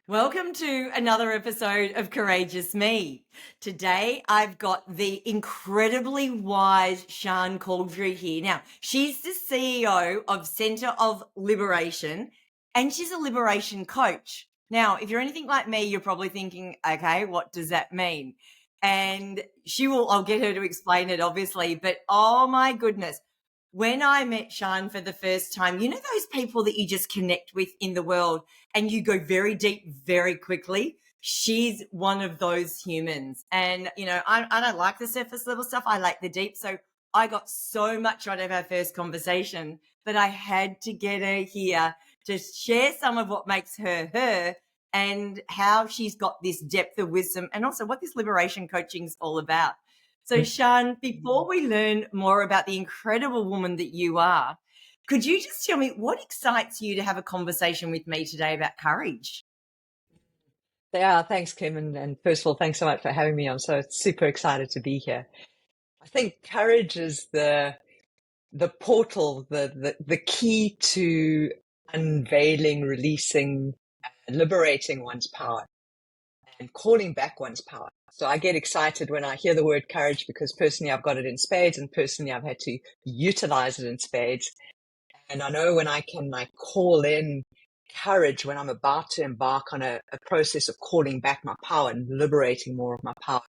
Welcome to another episode of Courageous Me. Today, I've got the incredibly wise Sjeanne Cawdry here. Now, she's the CEO of Center of Liberation, and she's a liberation coach. Now, if you're anything like me, you're probably thinking, okay, what does that mean? And I'll get her to explain it, obviously, but oh my goodness. When I met Sjeanne for the first time, you know those people that you just connect with in the world and you go very deep very quickly? She's one of those humans. And, I don't like the surface level stuff. I like the deep. So I got so much out of our first conversation that I had to get her here to share some of what makes her her and how she's got this depth of wisdom and also what this liberation coaching is all about. So, Sjeanne, before we learn more about the incredible woman that you are, could you just tell me what excites you to have a conversation with me today about courage? Yeah, thanks, Kim. And first of all, thanks so much for having me. I'm so super excited to be here. I think courage is the portal, the key to unveiling, releasing, liberating one's power and calling back one's power. So I get excited when I hear the word courage because personally I've got it in spades and personally I've had to utilize it in spades. And I know when I can call in courage when I'm about to embark on a process of calling back my power and liberating more of my power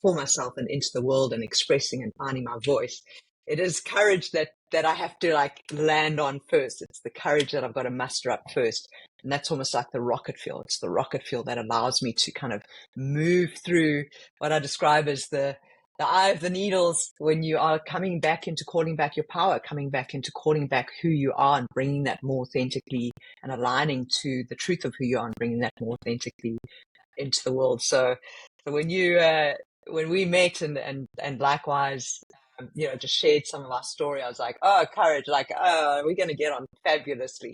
for myself and into the world and expressing and finding my voice. It is courage that I have to land on first. It's the courage that I've got to muster up first. And that's almost like the rocket fuel. It's the rocket fuel that allows me to kind of move through what I describe as the eye of the needles when you are coming back into calling back your power, coming back into calling back who you are and bringing that more authentically and aligning to the truth of who you are and bringing that more authentically into the world. So when when we met and likewise, just shared some of our story, I was like, oh, courage, we're going to get on fabulously.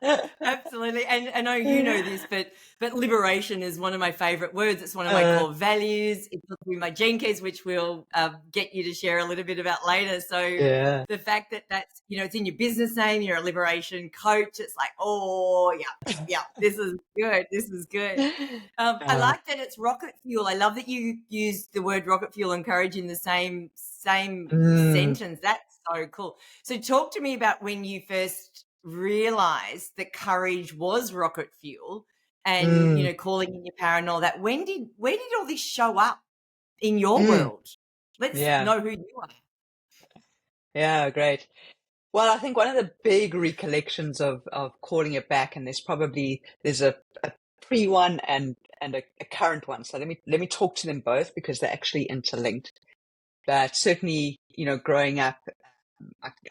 Absolutely. And I know you know this, but liberation is one of my favorite words. It's one of my core values. It's through my gene keys, which we'll get you to share a little bit about later. So Yeah. the fact that that's, it's in your business name, you're a liberation coach. It's like, oh, yeah, this is good. This is good. I like that it's rocket fuel. I love that you use the word rocket fuel and courage in the same sentence. That's so cool. So talk to me about when you first realized that courage was rocket fuel and, calling in your power and all that. Where did all this show up in your world? Let's Yeah. know who you are. Yeah, great. Well, I think one of the big recollections of calling it back, and there's a pre one and a current one. So let me talk to them both because they're actually interlinked. But certainly, growing up,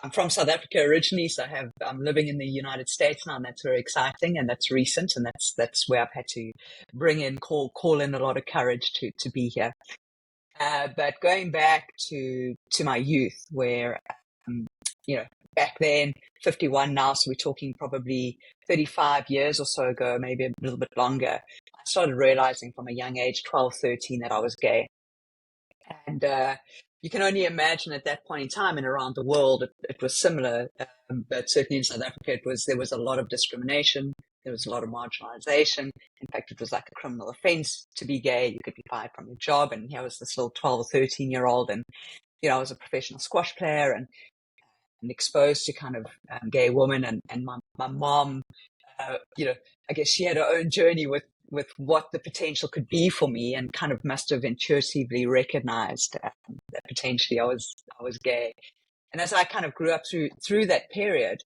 I'm from South Africa originally, so I'm living in the United States now, and that's very exciting, and that's recent, and that's where I've had to call in a lot of courage to be here. But going back to my youth, where back then, 51 now, so we're talking probably 35 years or so ago, maybe a little bit longer, I started realizing from a young age, 12, 13, that I was gay. And you can only imagine at that point in time and around the world, it was similar. But certainly in South Africa, there was a lot of discrimination. There was a lot of marginalization. In fact, it was like a criminal offense to be gay. You could be fired from your job. And here was this little 12 or 13-year-old. And, I was a professional squash player and exposed to kind of gay women. And my mom, I guess she had her own journey with what the potential could be for me and kind of must have intuitively recognized that potentially I was gay. And as I kind of grew up through that period,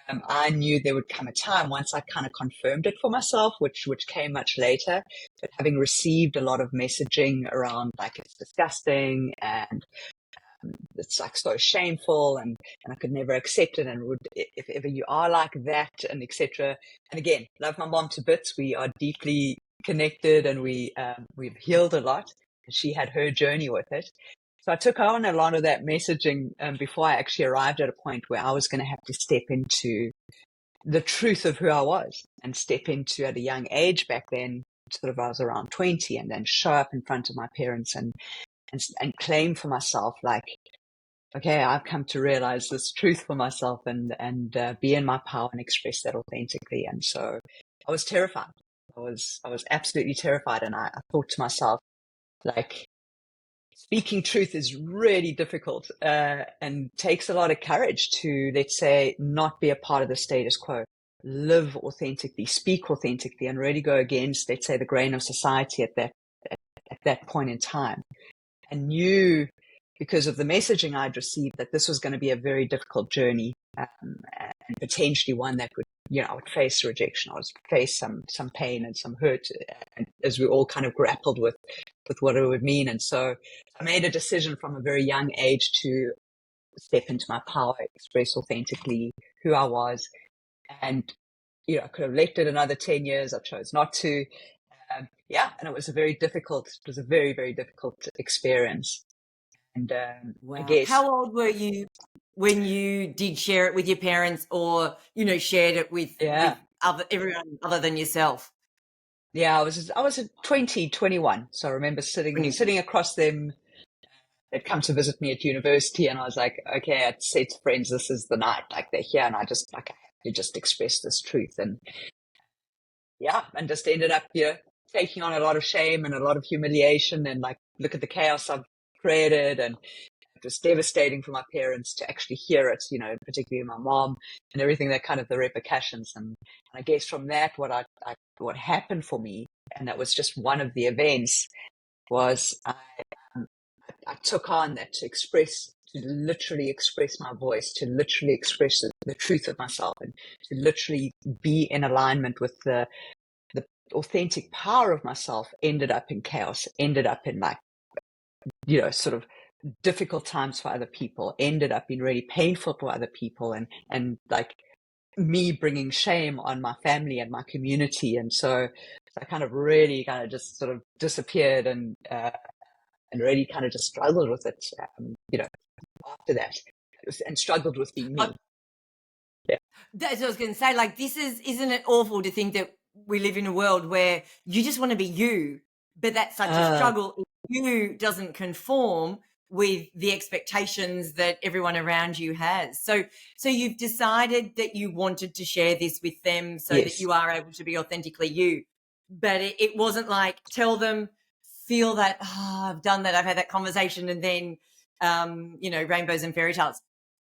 I knew there would come a time once I kind of confirmed it for myself, which came much later, but having received a lot of messaging around it's disgusting and it's so shameful and I could never accept it and would if ever you are like that and etc. And again, love my mom to bits. We are deeply connected and we've healed a lot. She had her journey with it. So I took on a lot of that messaging before I actually arrived at a point where I was going to have to step into the truth of who I was and step into at a young age back then, sort of I was around 20, and then show up in front of my parents and claim for myself okay, I've come to realize this truth for myself and be in my power and express that authentically. And so I was terrified. I was absolutely terrified. And I thought to myself, like, speaking truth is really difficult, and takes a lot of courage to, let's say, not be a part of the status quo, live authentically, speak authentically, and really go against, let's say, the grain of society at that point in time. And knew, because of the messaging I'd received, that this was going to be a very difficult journey, and potentially one that would, I would face rejection. I would face some pain and some hurt, as we all kind of grappled with what it would mean. And so I made a decision from a very young age to step into my power, express authentically who I was. And, I could have left it another 10 years. I chose not to. And it was a very, very difficult experience. And I Wow. guess, How old were you when you did share it with your parents, or, shared it with yeah, everyone other than yourself? yeah, I was 20, 21. So I remember sitting across them. They'd come to visit me at university, and I was like, okay, I'd say to friends, this is the night, like they're here, and I just like, I have to just express this truth. And and just ended up, taking on a lot of shame and a lot of humiliation, and like, look at the chaos I've created. And it was devastating for my parents to actually hear it, particularly my mom, and everything, that kind of the repercussions. And I guess from that, what happened for me, and that was just one of the events, was I took on that to literally express my voice, to literally express the truth of myself, and to literally be in alignment with the authentic power of myself. Ended up in chaos, ended up in like, sort of difficult times for other people, ended up being really painful for other people, and like me bringing shame on my family and my community. And so I kind of really kind of just sort of disappeared, and really kind of just struggled with it, after that, and struggled with being me. Yeah. That's what I was going to say. Like, isn't it awful to think that we live in a world where you just want to be you, but that's such a struggle if you doesn't conform with the expectations that everyone around you has. So you've decided that you wanted to share this with them so that Yes. you are able to be authentically you. But it wasn't like, tell them, feel that, I've done that, I've had that conversation, and then, rainbows and fairy tales.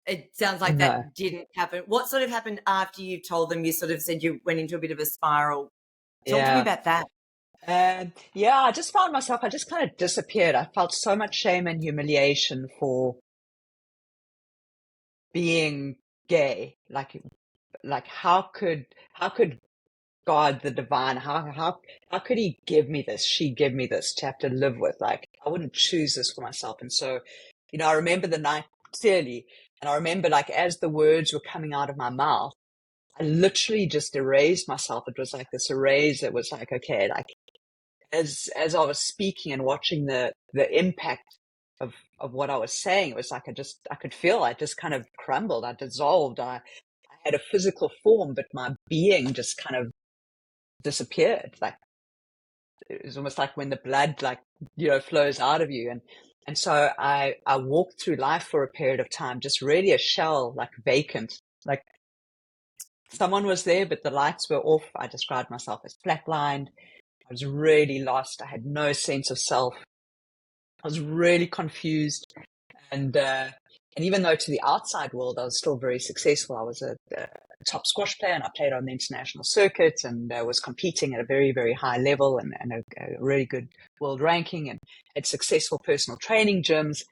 It sounds like No. that didn't happen. What sort of happened after you told them? You sort of said you went into a bit of a spiral. Talk to me about that. I just found myself, I just kind of disappeared. I felt so much shame and humiliation for being gay. Like how could God, the divine, how could he give me this? She give me this to have to live with? Like, I wouldn't choose this for myself. And so, I remember the night clearly, and I remember, like, as the words were coming out of my mouth, I literally just erased myself. It was like this erase. It was like, okay, like, as I was speaking and watching the impact of what I was saying, it was like I could feel I just kind of crumbled. I dissolved. I had a physical form, but my being just kind of disappeared. Like, it was almost like when the blood, like, flows out of you. And so I walked through life for a period of time, just really a shell, like vacant, like someone was there, but the lights were off. I described myself as flatlined. I was really lost. I had no sense of self. I was really confused. And even though to the outside world, I was still very successful. I was a top squash player, and I played on the international circuit, and was competing at a very, very high level, and a really good world ranking, and had successful personal training gyms.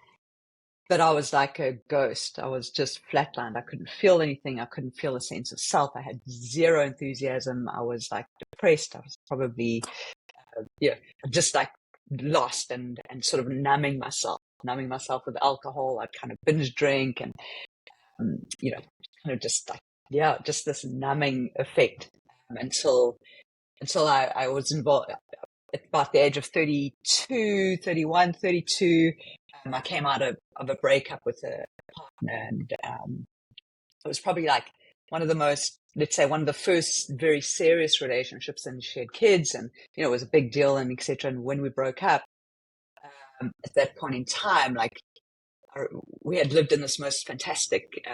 But I was like a ghost. I was just flatlined. I couldn't feel anything. I couldn't feel a sense of self. I had zero enthusiasm. I was like depressed. I was probably, just like lost, and sort of numbing myself with alcohol. I'd kind of binge drink, and, kind of just like, just this numbing effect, until I was involved at about the age of 32, 31, 32. I came out of a breakup with a partner, and it was probably like one of the first very serious relationships, and she had kids, and, it was a big deal, and etc. And when we broke up, at that point in time, like, we had lived in this most fantastic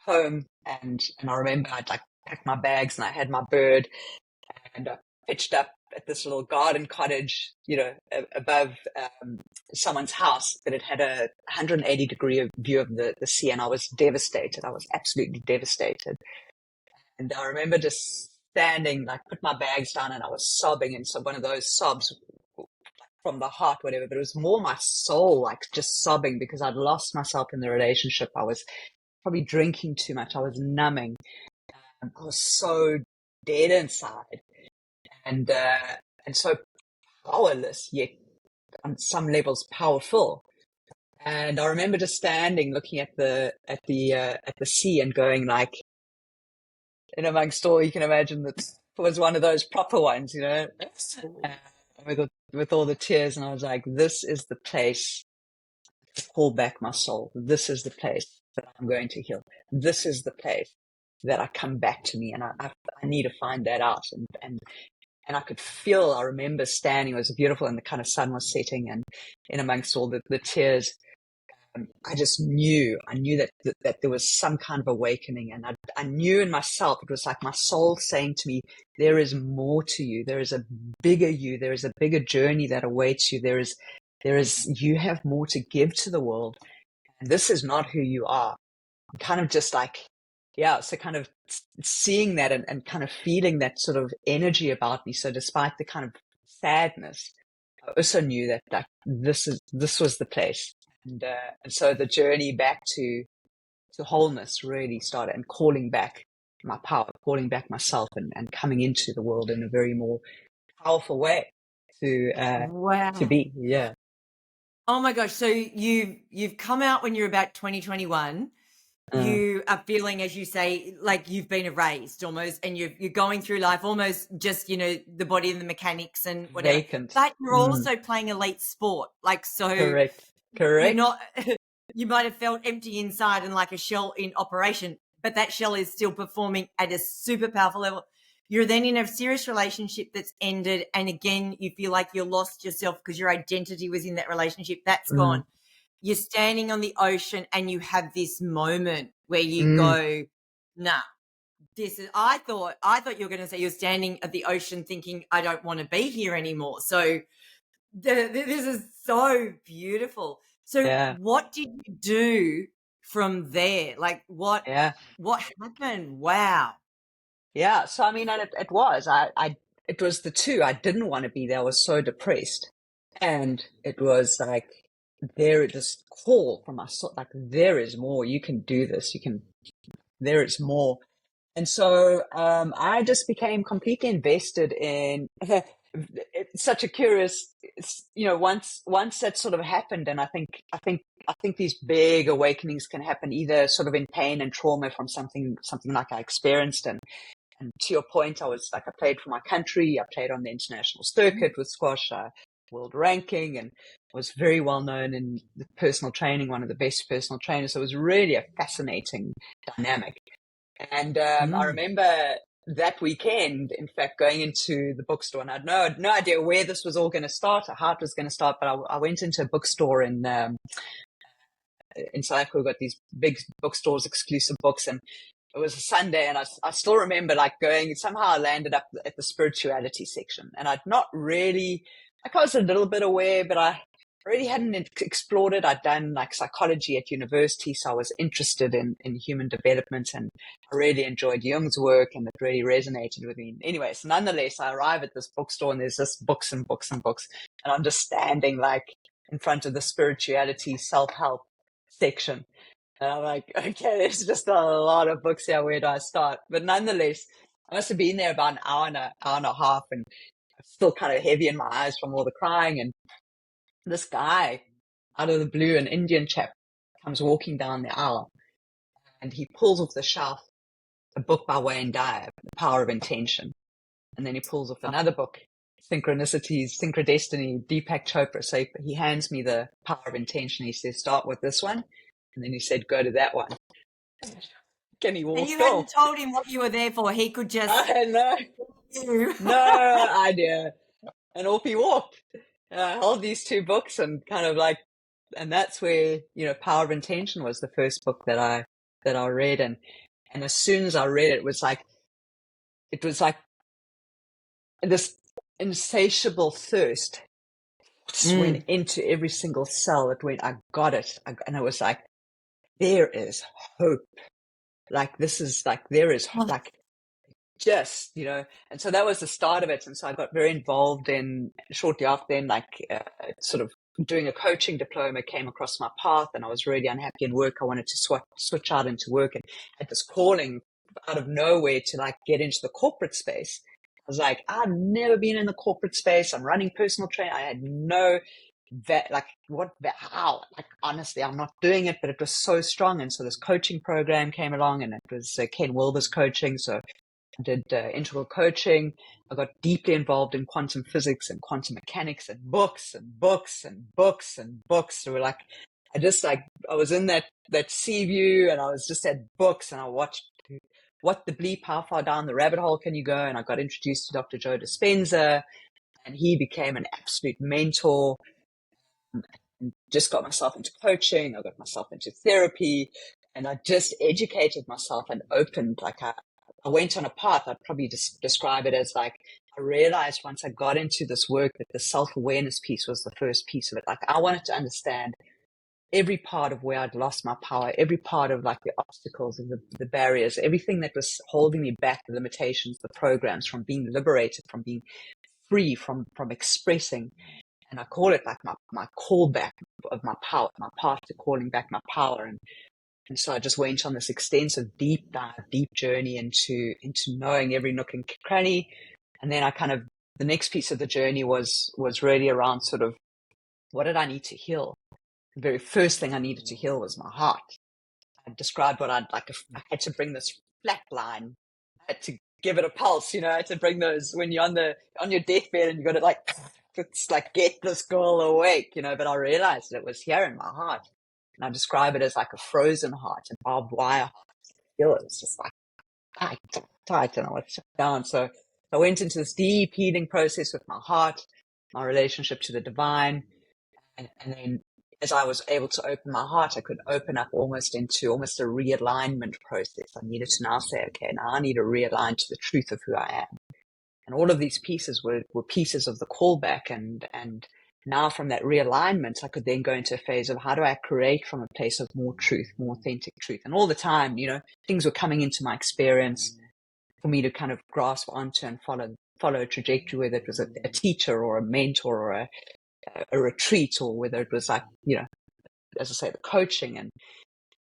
home, and I remember I'd like packed my bags and I had my bird, and I pitched up at this little garden cottage, above someone's house, that it had a 180-degree view of the sea, and I was devastated. I was absolutely devastated. And I remember just standing, like put my bags down, and I was sobbing, and so one of those sobs from the heart, whatever, but it was more my soul, like just sobbing because I'd lost myself in the relationship. I was probably drinking too much. I was numbing. I was so dead inside, and so powerless, yet on some levels powerful. And I remember just standing, looking at the sea, and going like, in a bookstore, you can imagine that was one of those proper ones, with all the tears. And I was like, this is the place to call back my soul. This is the place that I'm going to heal. This is the place that I come back to me, and I need to find that out. And I could feel, I remember standing, it was beautiful, and the kind of sun was setting, and in amongst all the tears, I just I knew that there was some kind of awakening, and I knew in myself, it was like my soul saying to me, there is more to you. There is a bigger you. There is a bigger journey that awaits you. You have more to give to the world. And this is not who you are. I'm kind of just like, so kind of seeing that and kind of feeling that sort of energy about me. So despite the kind of sadness, I also knew that like this was the place. And so the journey back to wholeness really started, and calling back my power, calling back myself, and coming into the world in a very more powerful way to Wow. be. Yeah. Oh my gosh. So you've come out when you're about 2021. You are feeling, as you say, like you've been erased almost, and you're going through life almost just, the body and the mechanics and whatever. Vacant. But you're also playing elite sport. Like, so Correct. you're not, you might have felt empty inside and like a shell in operation, but that shell is still performing at a super powerful level. You're then in a serious relationship that's ended, and again, you feel like you lost yourself because your identity was in that relationship. That's gone. You're standing on the ocean, and you have this moment where you go, nah, this is, I thought you were going to say you're standing at the ocean thinking, I don't want to be here anymore. So this is so beautiful. So what did you do from there? Like what happened? Wow. Yeah. So, I mean, it was the two. I didn't want to be there. I was so depressed. And it was like, this call from my soul, like, there is more. You can do this. There is more. And so, I just became completely invested in it's such a curious, once that sort of happened. And I think these big awakenings can happen either sort of in pain and trauma from something like I experienced. And to your point, I played for my country. I played on the international circuit with squash, world ranking, and was very well known in the personal training, one of the best personal trainers. So it was really a fascinating dynamic. And I remember that weekend, in fact, going into the bookstore, and I had no idea where this was all going to start or how it was going to start, but I went into a bookstore in South Africa. We've got these big bookstores, exclusive books, and it was a Sunday, and I still remember like going, somehow I landed up at the spirituality section, and I'd not really, like, I was a little bit aware, but I really hadn't explored it. I'd done like psychology at university, so I was interested in human development, and I really enjoyed Jung's work, and it really resonated with me. Anyway, so nonetheless, I arrive at this bookstore, and there's just books and books and books, and I'm just standing like in front of the spirituality self-help section. And I'm like, okay, there's just a lot of books here. Where do I start? But nonetheless, I must have been there about an hour and a half, and I'm still kind of heavy in my eyes from all the crying. And this guy, out of the blue, an Indian chap, comes walking down the aisle, and he pulls off the shelf a book by Wayne Dyer, The Power of Intention. And then he pulls off another book, Synchronicities, Synchrodestiny, Deepak Chopra. So he hands me The Power of Intention. He says, start with this one. And then he said, go to that one. Can he walk? And you hadn't told him what you were there for. He could just. I had no idea. And off he walked. I held these two books and kind of like that's where, Power of Intention was the first book that I read. And as soon as I read it, it was like this insatiable thirst just went into every single cell. It went, I got it. And I was like, there is hope. Like, this is like, there is like, just, and so that was the start of it. And so I got very involved in, shortly after then, like sort of doing a coaching diploma came across my path, and I was really unhappy in work. I wanted to switch out into work, and had this calling out of nowhere to like get into the corporate space. I was like, I've never been in the corporate space. I'm running personal training. I had no how, like, honestly, I'm not doing it, but it was so strong. And so this coaching program came along, and it was Ken Wilber's coaching. So I did integral coaching. I got deeply involved in quantum physics and quantum mechanics, and books and books and books and books. So like, I was in that sea view, and I was just at books, and I watched what the bleep, how far down the rabbit hole can you go? And I got introduced to Dr. Joe Dispenza, and he became an absolute mentor. And just got myself into coaching. I got myself into therapy, and I just educated myself and opened, like I went on a path. I'd probably just describe it as like, I realized once I got into this work that the self-awareness piece was the first piece of it. Like, I wanted to understand every part of where I'd lost my power, every part of like the obstacles and the barriers, everything that was holding me back, the limitations, the programs, from being liberated, from being free, from expressing. And I call it like my callback of my power, my path to calling back my power. And so I just went on this extensive, deep dive, deep journey into knowing every nook and cranny. And then the next piece of the journey was really around sort of, what did I need to heal? The very first thing I needed to heal was my heart. I described what I had to bring this flat line. I had to give it a pulse, I had to bring those, when you're on your deathbed and you got to like, it's like, get this girl awake, but I realized it was here in my heart. And I describe it as like a frozen heart, a barbed wire heart. It was just like tight, and I was shut down. So I went into this deep healing process with my heart, my relationship to the divine. And then as I was able to open my heart, I could open up almost a realignment process. I needed to now say, okay, now I need to realign to the truth of who I am. And all of these pieces were pieces of the callback. And now from that realignment, I could then go into a phase of, how do I create from a place of more truth, more authentic truth? And all the time, things were coming into my experience for me to kind of grasp onto and follow a trajectory, whether it was a teacher or a mentor or a retreat, or whether it was like, as I say, the coaching.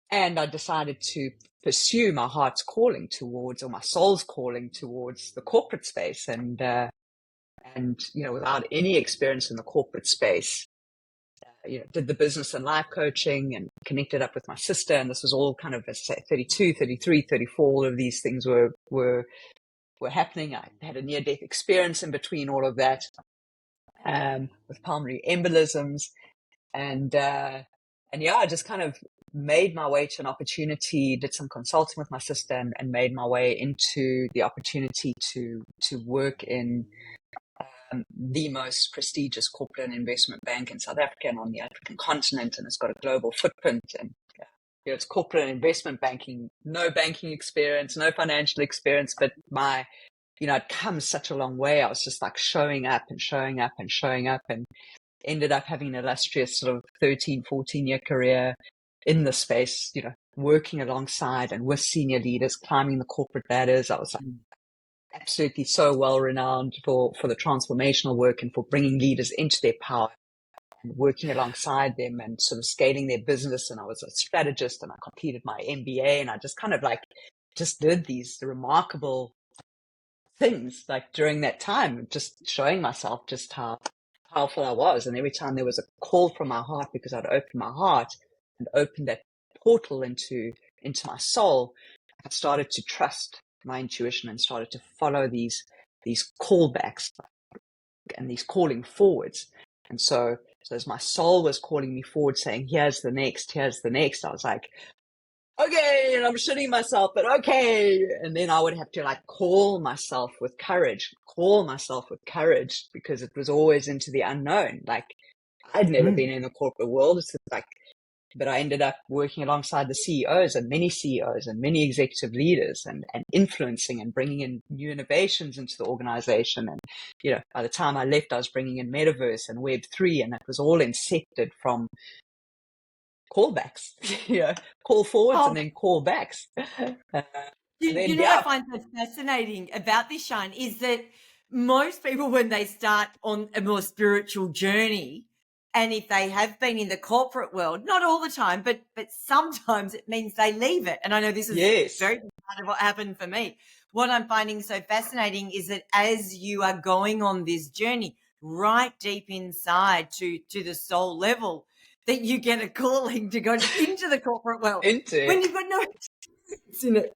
And I decided to pursue my heart's calling towards, or my soul's calling towards, the corporate space. And without any experience in the corporate space, did the business and life coaching and connected up with my sister. And this was all kind of, as I say, 32, 33, 34, all of these things were happening. I had a near-death experience in between all of that, with pulmonary embolisms. And I just kind of made my way to an opportunity, did some consulting with my sister, and made my way into the opportunity to work in the most prestigious corporate and investment bank in South Africa and on the African continent, and it's got a global footprint. And it's corporate and investment banking, no banking experience, no financial experience, but I'd come such a long way. I was just like showing up and showing up and showing up, and ended up having an illustrious sort of 13, 14-year career in the space, working alongside and with senior leaders, climbing the corporate ladders. I was like absolutely so well renowned for the transformational work and for bringing leaders into their power and working alongside them and sort of scaling their business. And I was a strategist, and I completed my MBA, and I just kind of like just did these remarkable things like during that time, just showing myself just how powerful I was. And every time there was a call from my heart, because I'd opened my heart and opened that portal into my soul, I started to trust my intuition and started to follow these callbacks and these calling forwards. And so as my soul was calling me forward, saying, here's the next, I was like, okay, and I'm shitting myself, but okay. And then I would have to like call myself with courage, because it was always into the unknown. Like, I'd never been in the corporate world. It's like, but I ended up working alongside the CEOs and many executive leaders and influencing and bringing in new innovations into the organization. And, by the time I left, I was bringing in metaverse and Web3, and that was all incepted from callbacks, call forwards and then callbacks. You know what I find so fascinating about this, Sjeanne, is that most people, when they start on a more spiritual journey, and if they have been in the corporate world, not all the time, but sometimes it means they leave it. And I know this is very part of what happened for me. What I'm finding so fascinating is that as you are going on this journey, right deep inside to the soul level, that you get a calling to go into the corporate world when you've got no experience in it.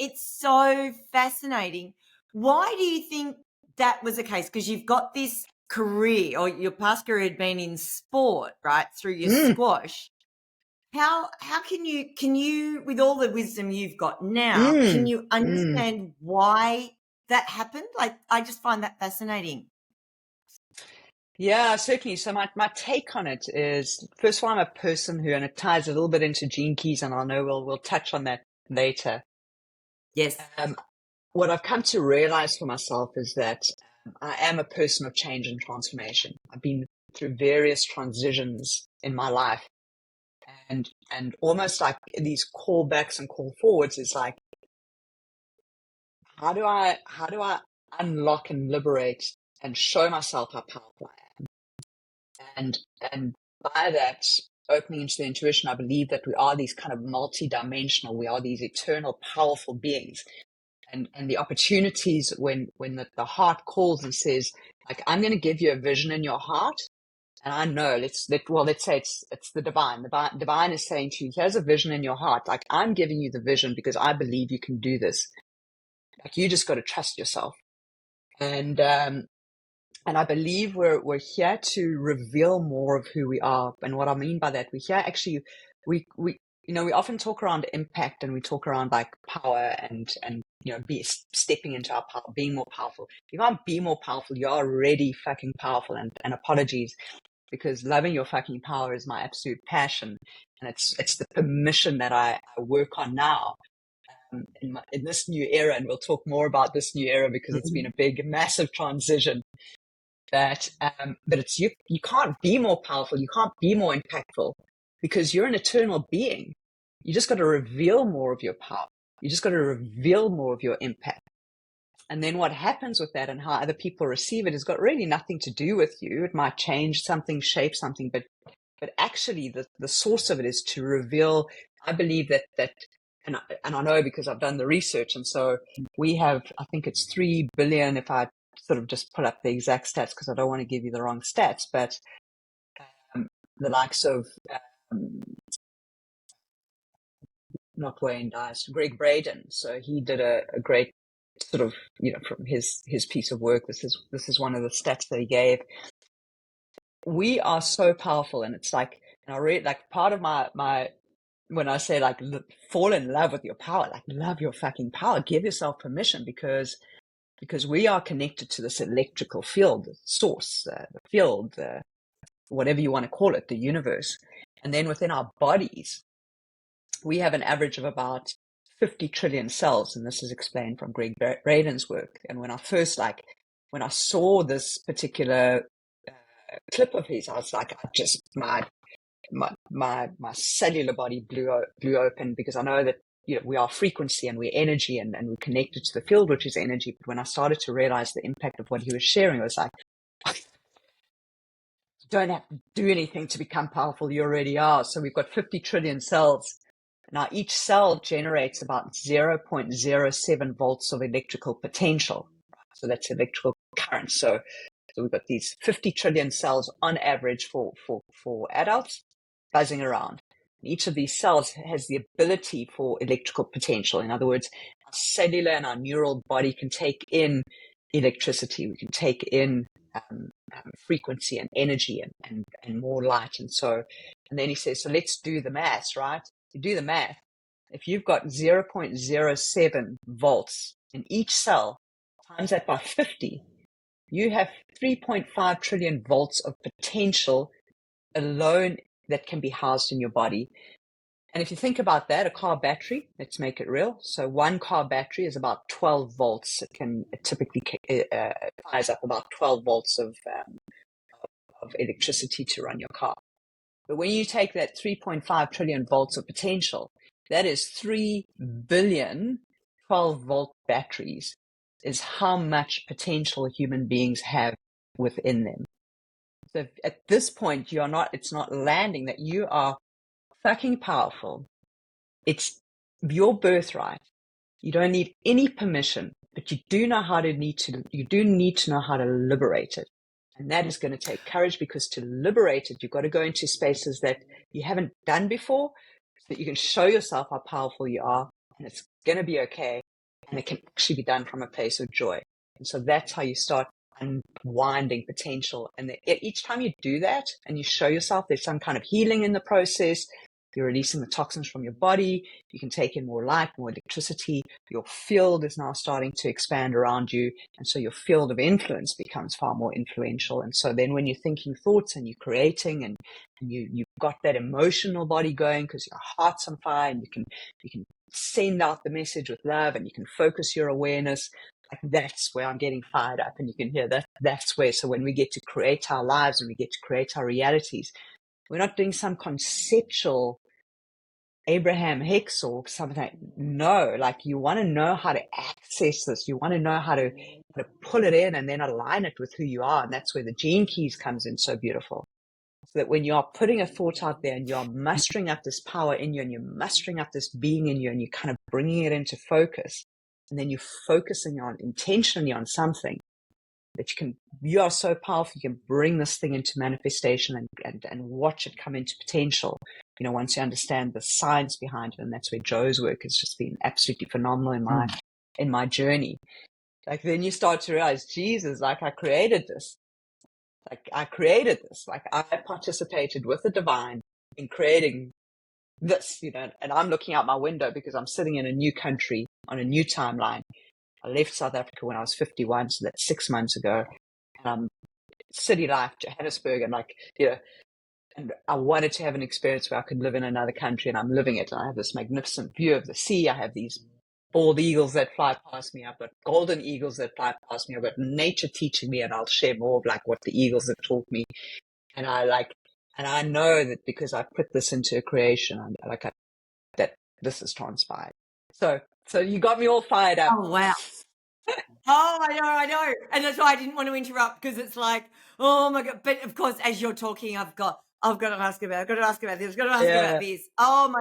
It's so fascinating. Why do you think that was the case? Because you've got this career, or your past career had been in sport, right, through your squash. How can you, with all the wisdom you've got now, can you understand why that happened? Like, I just find that fascinating. Yeah, certainly. So my take on it is, first of all, I'm a person who, and it ties a little bit into Gene Keys, and I know we'll touch on that later. Yes. What I've come to realize for myself is that I am a person of change and transformation. I've been through various transitions in my life, and almost like these callbacks and call forwards is like, how do I unlock and liberate and show myself how powerful I am? And by that, opening into the intuition, I believe that we are these kind of multi-dimensional, we are these eternal, powerful beings. And the opportunities when the heart calls and says, like, I'm going to give you a vision in your heart. And I know, let's say it's the divine. The divine is saying to you, here's a vision in your heart. Like, I'm giving you the vision because I believe you can do this. Like, you just got to trust yourself. And I believe we're here to reveal more of who we are. And what I mean by that, we're here actually, we often talk around impact, and we talk around like power and be stepping into our power, being more powerful. If you can't be more powerful, you're already fucking powerful. And apologies, because loving your fucking power is my absolute passion. And it's the permission that I work on now. In this new era, and we'll talk more about this new era because it's been a big, massive transition. But it's you can't be more powerful, you can't be more impactful, because you're an eternal being. You just got to reveal more of your power. You just got to reveal more of your impact. And then what happens with that and how other people receive it has got really nothing to do with you. It might change something, shape something, but actually the source of it is to reveal. I believe that and I know because I've done the research, and so we have, I think it's 3 billion, if I sort of just pull up the exact stats because I don't want to give you the wrong stats, but the likes of not Wayne Dice, Greg Braden. So he did a great sort of, from his piece of work. This is one of the stats that he gave. We are so powerful, and it's like, and I read, like, part of my when I say, like, fall in love with your power, like, love your fucking power, give yourself permission, because we are connected to this electrical field, the source, the field, whatever you want to call it, the universe. And then within our bodies, we have an average of about 50 trillion cells. And this is explained from Greg Braden's work. And when I saw this particular clip of his, I was like, my cellular body blew open, because I know that we are frequency and we're energy, and we're connected to the field, which is energy. But when I started to realize the impact of what he was sharing, it was like, you don't have to do anything to become powerful. You already are. So we've got 50 trillion cells. Now each cell generates about 0.07 volts of electrical potential. So that's electrical current. So we've got these 50 trillion cells on average for adults buzzing around. Each of these cells has the ability for electrical potential. In other words, our cellular and our neural body can take in electricity. We can take in frequency and energy and more light. And then he says, so let's do the math, right? You do the math. If you've got 0.07 volts in each cell, times that by 50, You have 3.5 trillion volts of potential alone that can be housed in your body. And if you think about that, a car battery, let's make it real. So one car battery is about 12 volts. It typically fires up about 12 volts of electricity to run your car. But when you take that 3.5 trillion volts of potential, that is 3 billion 12-volt batteries, is how much potential human beings have within them. So at this point, it's not landing that you are fucking powerful. It's your birthright. You don't need any permission, but you do know how to need to know how to liberate it. And that is going to take courage, because to liberate it, you've got to go into spaces that you haven't done before, so that you can show yourself how powerful you are, and it's going to be okay. And it can actually be done from a place of joy. And so that's how you start unwinding potential. And each time you do that and you show yourself, there's some kind of healing in the process. You're releasing the toxins from your body. You can take in more light, more electricity. Your field is now starting to expand around you. And so your field of influence becomes far more influential. And so then when you're thinking thoughts and you're creating, and you've got that emotional body going because your heart's on fire, and you can send out the message with love, and you can focus your awareness. Like, that's where I'm getting fired up. And you can hear that. That's where, so when we get to create our lives and we get to create our realities, we're not doing some conceptual Abraham Hicks or something. No, like, you want to know how to access this. You want to know how to pull it in and then align it with who you are. And that's where the gene keys comes in so beautiful. So that when you are putting a thought out there and you are mustering up this power in you, and you're mustering up this being in you, and you're kind of bringing it into focus, and then you're focusing on intentionally on something that you are so powerful, you can bring this thing into manifestation and watch it come into potential. You know, once you understand the science behind it, and that's where Joe's work has just been absolutely phenomenal in my journey. Like, then you start to realize, Jesus, like, I created this. Like, I participated with the divine in creating this, you know, and I'm looking out my window because I'm sitting in a new country on a new timeline. I left South Africa when I was 51, so that's 6 months ago. And I'm city life, Johannesburg, and like, you know, and I wanted to have an experience where I could live in another country, and I'm living it. And I have this magnificent view of the sea. I have these bald eagles that fly past me. I've got golden eagles that fly past me. I've got nature teaching me, and I'll share more of like what the eagles have taught me. And I know that because I put this into a creation, that this has transpired. So you got me all fired up. Oh, wow. Oh, I know. And that's why I didn't want to interrupt, because it's like, oh my God. But of course, as you're talking, I've got to ask about this, about this. Oh my.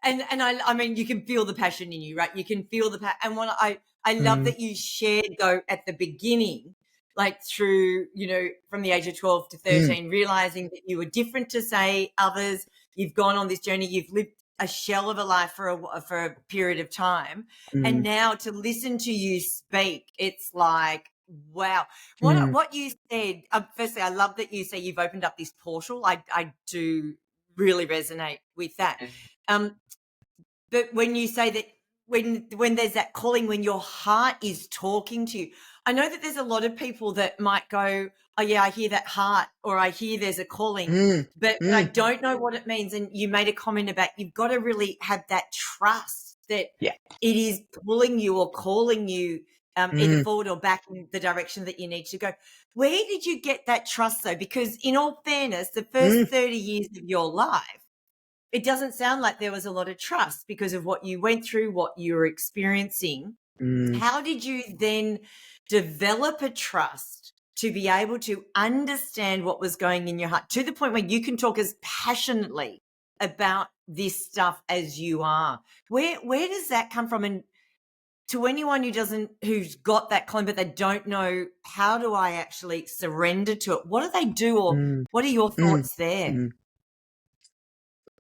And I mean, you can feel the passion in you, right? You can feel the passion. And what I love that you shared, though, at the beginning, like through, you know, from the age of 12 to 13, realizing that you were different to, say, others. You've gone on this journey. You've lived a shell of a life for a period of time. And now to listen to you speak, it's like, wow. What you said, firstly, I love that you say you've opened up this portal. I do really resonate with that. But when you say that, when there's that calling, when your heart is talking to you, I know that there's a lot of people that might go, oh yeah, I hear that heart, or I hear there's a calling, but I don't know what it means. And you made a comment about, you've got to really have that trust that it is pulling you or calling you either forward or back in the direction that you need to go. Where did you get that trust, though? Because in all fairness, the first 30 years of your life, it doesn't sound like there was a lot of trust because of what you went through, what you were experiencing. How did you then develop a trust to be able to understand what was going in your heart to the point where you can talk as passionately about this stuff as you are? Where does that come from? And to anyone who's got that calling, but they don't know, how do I actually surrender to it? What do they do, or what are your thoughts there?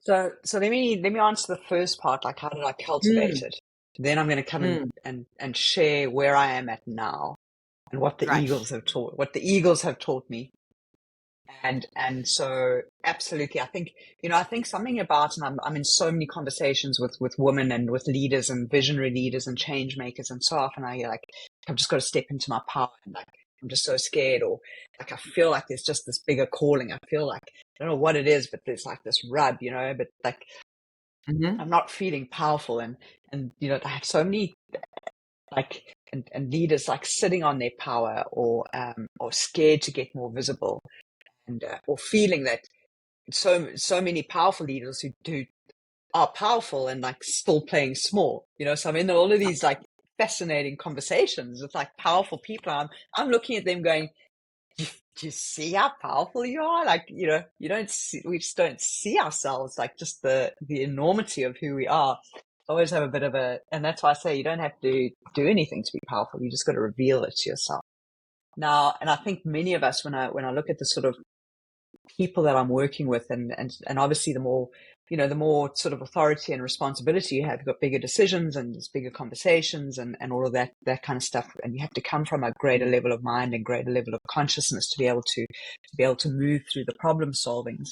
So let me answer the first part, like, how did I cultivate it? Then I'm going to come in and share where I am at now, and what the eagles have taught me. And so absolutely, I think something about, and I'm in so many conversations with women and with leaders and visionary leaders and change makers, and so often I've just got to step into my power and like I'm just so scared, or like I feel like there's just this bigger calling. I feel like I don't know what it is, but there's like this rub, but like I'm not feeling powerful, and I have so many like and leaders like sitting on their power, or scared to get more visible, and or feeling that so many powerful leaders who are powerful and like still playing small, so I'm in all of these like fascinating conversations with like powerful people. I'm looking at them going, do you see how powerful you are? Like, we just don't see ourselves, like just the enormity of who we are. I always have a bit of and that's why I say you don't have to do anything to be powerful. You just got to reveal it to yourself. Now, and I think many of us, when I look at the sort of people that I'm working with, and obviously the more sort of authority and responsibility you have, you've got bigger decisions and there's bigger conversations and all of that kind of stuff, and you have to come from a greater level of mind and greater level of consciousness to be able to move through the problem solvings.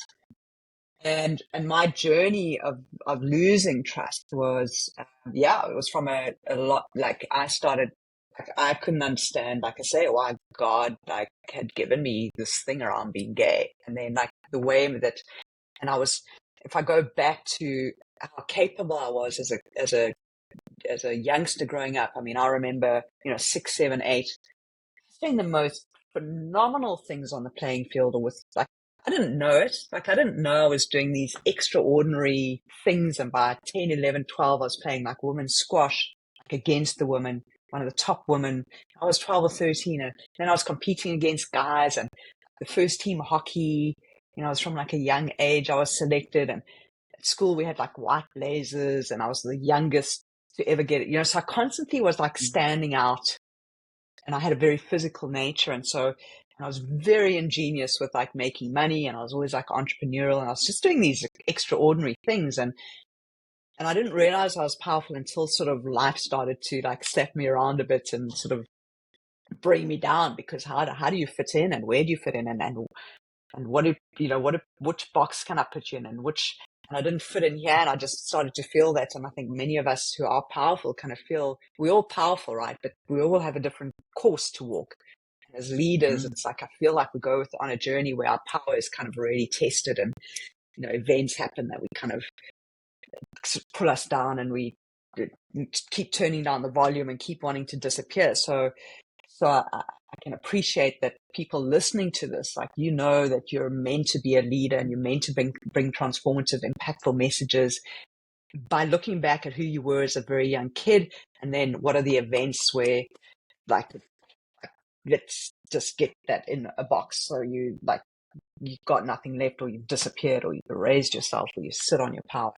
And my journey of losing trust was it was from a lot, like I started, like I couldn't understand, like I say, why God like had given me this thing around being gay, and then like the way that, and I was, if I go back to how capable I was as a youngster growing up, I mean, I remember 6, 7, 8 doing the most phenomenal things on the playing field, or with like, I didn't know it. Like, I didn't know I was doing these extraordinary things. And by 10, 11, 12, I was playing like women's squash, like against the women, one of the top women. I was 12 or 13. And then I was competing against guys, and the first team hockey, I was from like a young age, I was selected. And at school, we had like white blazers, and I was the youngest to ever get it. So I constantly was like standing out, and I had a very physical nature. And I was very ingenious with like making money, and I was always like entrepreneurial, and I was just doing these extraordinary things. And I didn't realize I was powerful until sort of life started to like slap me around a bit and sort of bring me down, because how do you fit in, and where do you fit in, and what which box can I put you in, and I didn't fit in here, and I just started to feel that. And I think many of us who are powerful kind of feel we're all powerful, right? But we all have a different course to walk. And as leaders, it's like I feel like we go on a journey where our power is kind of really tested, and events happen that we kind of pull us down, and we keep turning down the volume and keep wanting to disappear. So I can appreciate that people listening to this, like, that you're meant to be a leader, and you're meant to bring transformative, impactful messages by looking back at who you were as a very young kid, and then what are the events where, like, let's just get that in a box. So you've got nothing left, or you've disappeared, or you've erased yourself, or you sit on your power.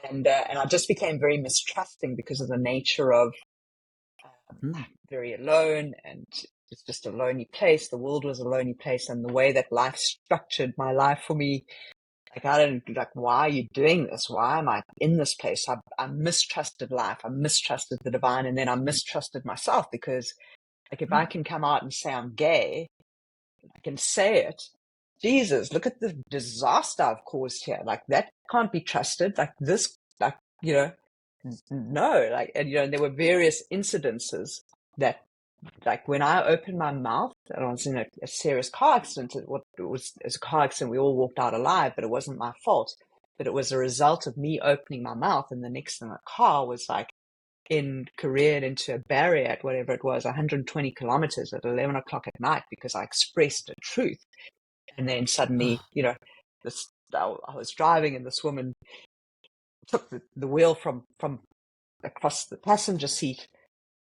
And I just became very mistrusting because of the nature of very alone, and it's just a lonely place. The world was a lonely place, and the way that life structured my life for me, like, I don't, like, why are you doing this? Why am I in this place? I mistrusted life. I mistrusted the divine, and then I mistrusted myself, because, like, if I can come out and say I'm gay, I can say it. Jesus, look at the disaster I've caused here. Like, that can't be trusted. Like, this, like, no, like, and there were various incidences that, like, when I opened my mouth, and I was in a serious car accident. It was a car accident. We all walked out alive, but it wasn't my fault. But it was a result of me opening my mouth, and the next thing, the car was like careered into a barrier at whatever it was, 120 kilometers at 11 o'clock at night, because I expressed a truth. And then suddenly, I was driving, and this woman took the wheel from across the passenger seat.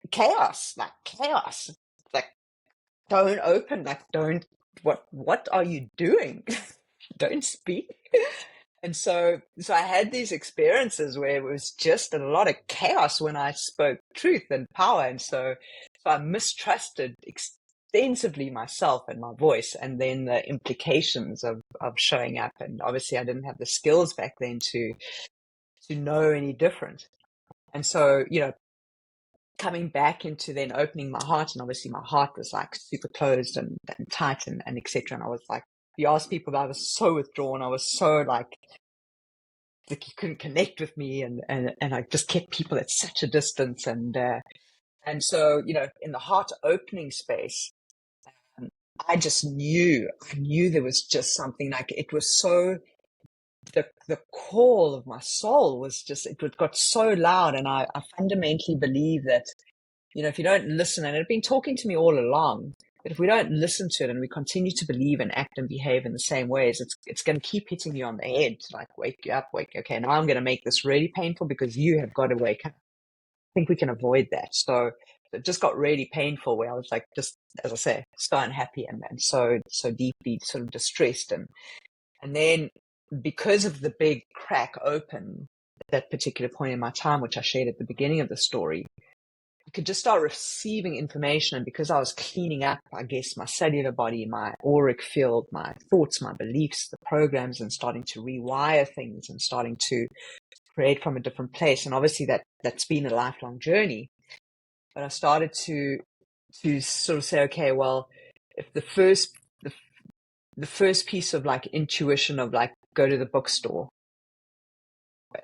Chaos. Like, don't open, like, don't, what are you doing? Don't speak. And so I had these experiences where it was just a lot of chaos when I spoke truth and power. And so I mistrusted extensively myself and my voice, and then the implications of showing up. And obviously I didn't have the skills back then to know any different. And so, coming back into then opening my heart, and obviously my heart was like super closed and tight and etc. And I was like, you ask people, I was so withdrawn. I was so like you couldn't connect with me, and I just kept people at such a distance. And so, in the heart opening space, I knew there was just something, like it was so, the call of my soul was just, it got so loud. And I fundamentally believe that, if you don't listen, and it had been talking to me all along, but if we don't listen to it and we continue to believe and act and behave in the same ways, it's going to keep hitting you on the head, like wake you up, okay, now I'm going to make this really painful because you have got to wake up. I think we can avoid that. So it just got really painful, where I was like, just, as I say, so unhappy and so deeply sort of distressed. And then, because of the big crack open at that particular point in my time, which I shared at the beginning of the story, I could just start receiving information. And because I was cleaning up, I guess, my cellular body, my auric field, my thoughts, my beliefs, the programs, and starting to rewire things and starting to create from a different place. And obviously that's been a lifelong journey. But I started to sort of say, okay, well, if the first piece of like intuition of like, go to the bookstore,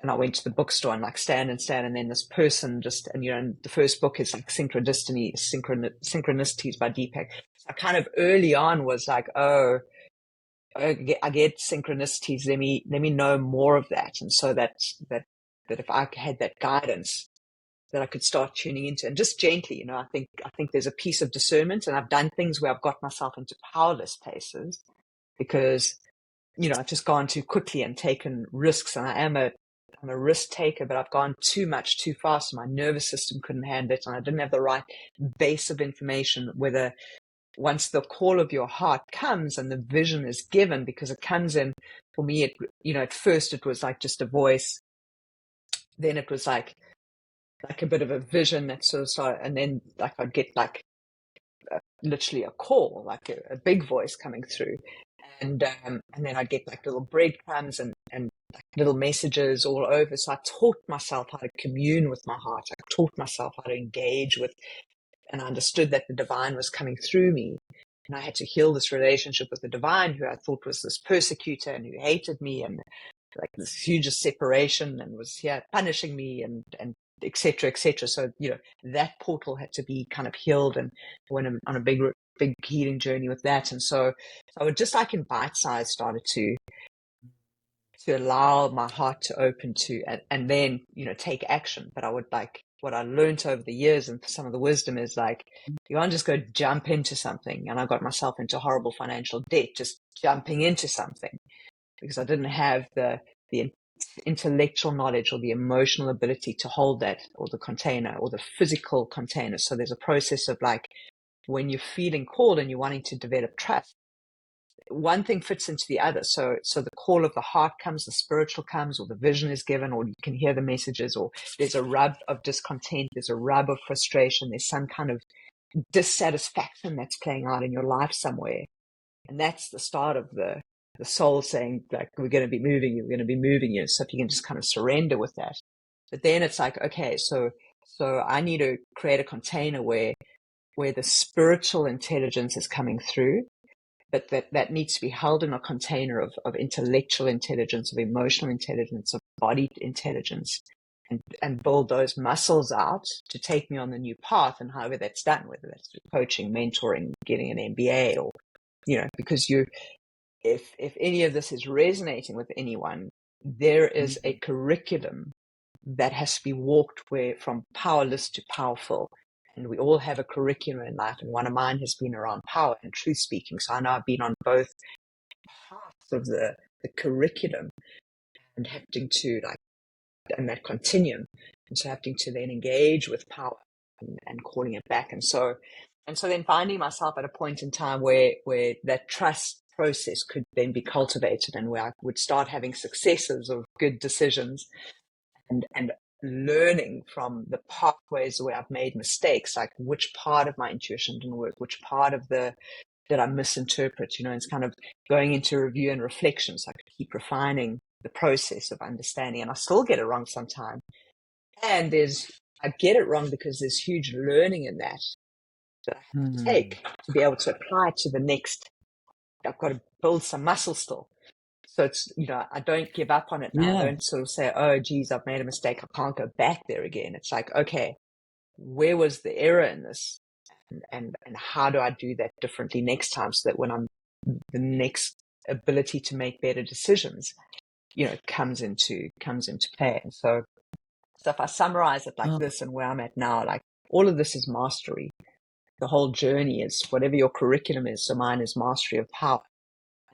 and I went to the bookstore and like stand, and then this person just, and the first book is like Synchronicities by Deepak. So I kind of early on was like, oh, I get synchronicities. Let me know more of that. And so that if I had that guidance, that I could start tuning into, and just gently, I think there's a piece of discernment, and I've done things where I've got myself into powerless places because, I've just gone too quickly and taken risks, and I'm a risk taker, but I've gone too much too fast. My nervous system couldn't handle it, and I didn't have the right base of information, whether once the call of your heart comes and the vision is given, because it comes in, for me, at first it was like just a voice, then it was like a bit of a vision that sort of started, and then like I'd get like literally a call, like a big voice coming through, and then I'd get like little breadcrumbs and like little messages all over. So I taught myself how to commune with my heart. I taught myself how to engage with, and I understood that the divine was coming through me, and I had to heal this relationship with the divine, who I thought was this persecutor and who hated me, and like this huge separation, and was here punishing me, and etc. etc. So that portal had to be kind of healed, and I went on a big healing journey with that. And so I would just, like in bite size, started to allow my heart to open to, and then take action. But I would, like, what I learned over the years, and some of the wisdom is like, you can't just go jump into something. And I got myself into horrible financial debt just jumping into something, because I didn't have the intellectual knowledge or the emotional ability to hold that, or the container, or the physical container. So there's a process of like, when you're feeling called and you're wanting to develop trust, one thing fits into the other. So the call of the heart comes, the spiritual comes, or the vision is given, or you can hear the messages, or there's a rub of discontent, there's a rub of frustration, there's some kind of dissatisfaction that's playing out in your life somewhere. And that's the start of the soul saying, like, we're going to be moving you, we're going to be moving you. So if you can just kind of surrender with that. But then it's like, okay, so I need to create a container where the spiritual intelligence is coming through, but that needs to be held in a container of intellectual intelligence, of emotional intelligence, of body intelligence, and build those muscles out to take me on the new path. And however that's done, whether that's through coaching, mentoring, getting an MBA, or, because if any of this is resonating with anyone, there is a curriculum that has to be walked from powerless to powerful. And we all have a curriculum in life, and one of mine has been around power and truth speaking. So I know I've been on both parts of the curriculum, and having to, like, and that continuum, and so having to then engage with power and calling it back. And so then finding myself at a point in time where that trust process could then be cultivated, and where I would start having successes of good decisions, and learning from the pathways where I've made mistakes, like which part of my intuition didn't work, which part of did I misinterpret. It's kind of going into review and reflection, so I could keep refining the process of understanding. And I still get it wrong sometimes, and I get it wrong because there's huge learning in that I have to take to be able to apply to the next. I've got to build some muscle still. So it's, I don't give up on it now. Yeah. I don't sort of say, oh, geez, I've made a mistake, I can't go back there again. It's like, okay, where was the error in this? and how do I do that differently next time, so that when I'm the next ability to make better decisions, comes into play. And so if I summarize it like Oh, this, and where I'm at now, like, all of this is mastery. The whole journey is whatever your curriculum is. So mine is mastery of power,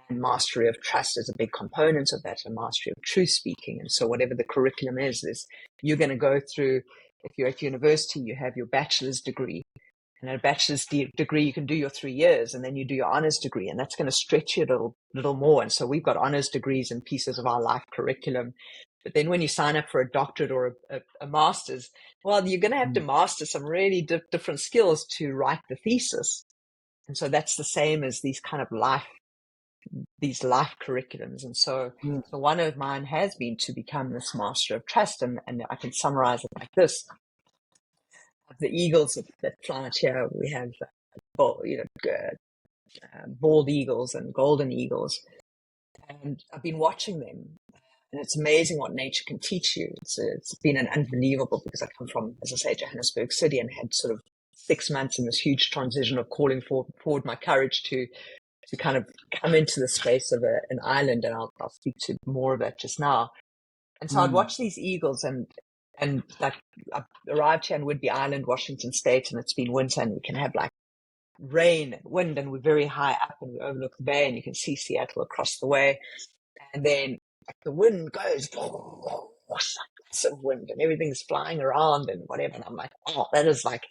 and mastery of trust is a big component of that, and mastery of truth speaking. And so whatever the curriculum is you're going to go through. If you're at university, you have your bachelor's degree. And at a bachelor's degree, you can do your 3 years, and then you do your honors degree, and that's going to stretch you a little more. And so we've got honors degrees and pieces of our life curriculum. But then when you sign up for a doctorate or a master's, well, you're going to have to master some really different skills to write the thesis. And so that's the same as these life curriculums. And so one of mine has been to become this master of trust. And I can summarize it like this. The eagles that fly out here, we have bald eagles and golden eagles. And I've been watching them. And it's amazing what nature can teach you. It's been an unbelievable, because I come from, as I say, Johannesburg City, and had sort of 6 months in this huge transition of calling forward my courage to kind of come into the space of an island. And I'll speak to more of that just now. And so I'd watch these eagles, and like, I arrived here on Whidbey Island, Washington State, and it's been winter, and we can have like rain and wind, and we're very high up, and we overlook the bay, and you can see Seattle across the way. And then like, the wind goes, massive wind, and everything's flying around and whatever. And I'm like, oh, that is like